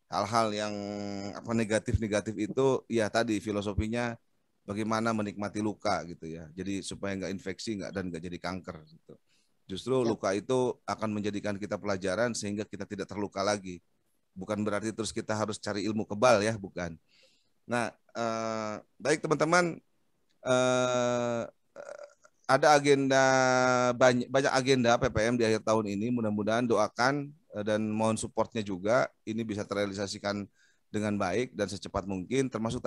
hal-hal yang negatif-negatif itu ya tadi filosofinya bagaimana menikmati luka gitu ya. Jadi supaya nggak infeksi dan nggak jadi kanker gitu. Justru luka itu akan menjadikan kita pelajaran sehingga kita tidak terluka lagi. Bukan berarti terus kita harus cari ilmu kebal ya, bukan. Nah, baik teman-teman, ada agenda banyak agenda PPM di akhir tahun ini. Mudah-mudahan doakan dan mohon supportnya juga ini bisa terrealisasikan dengan baik dan secepat mungkin, termasuk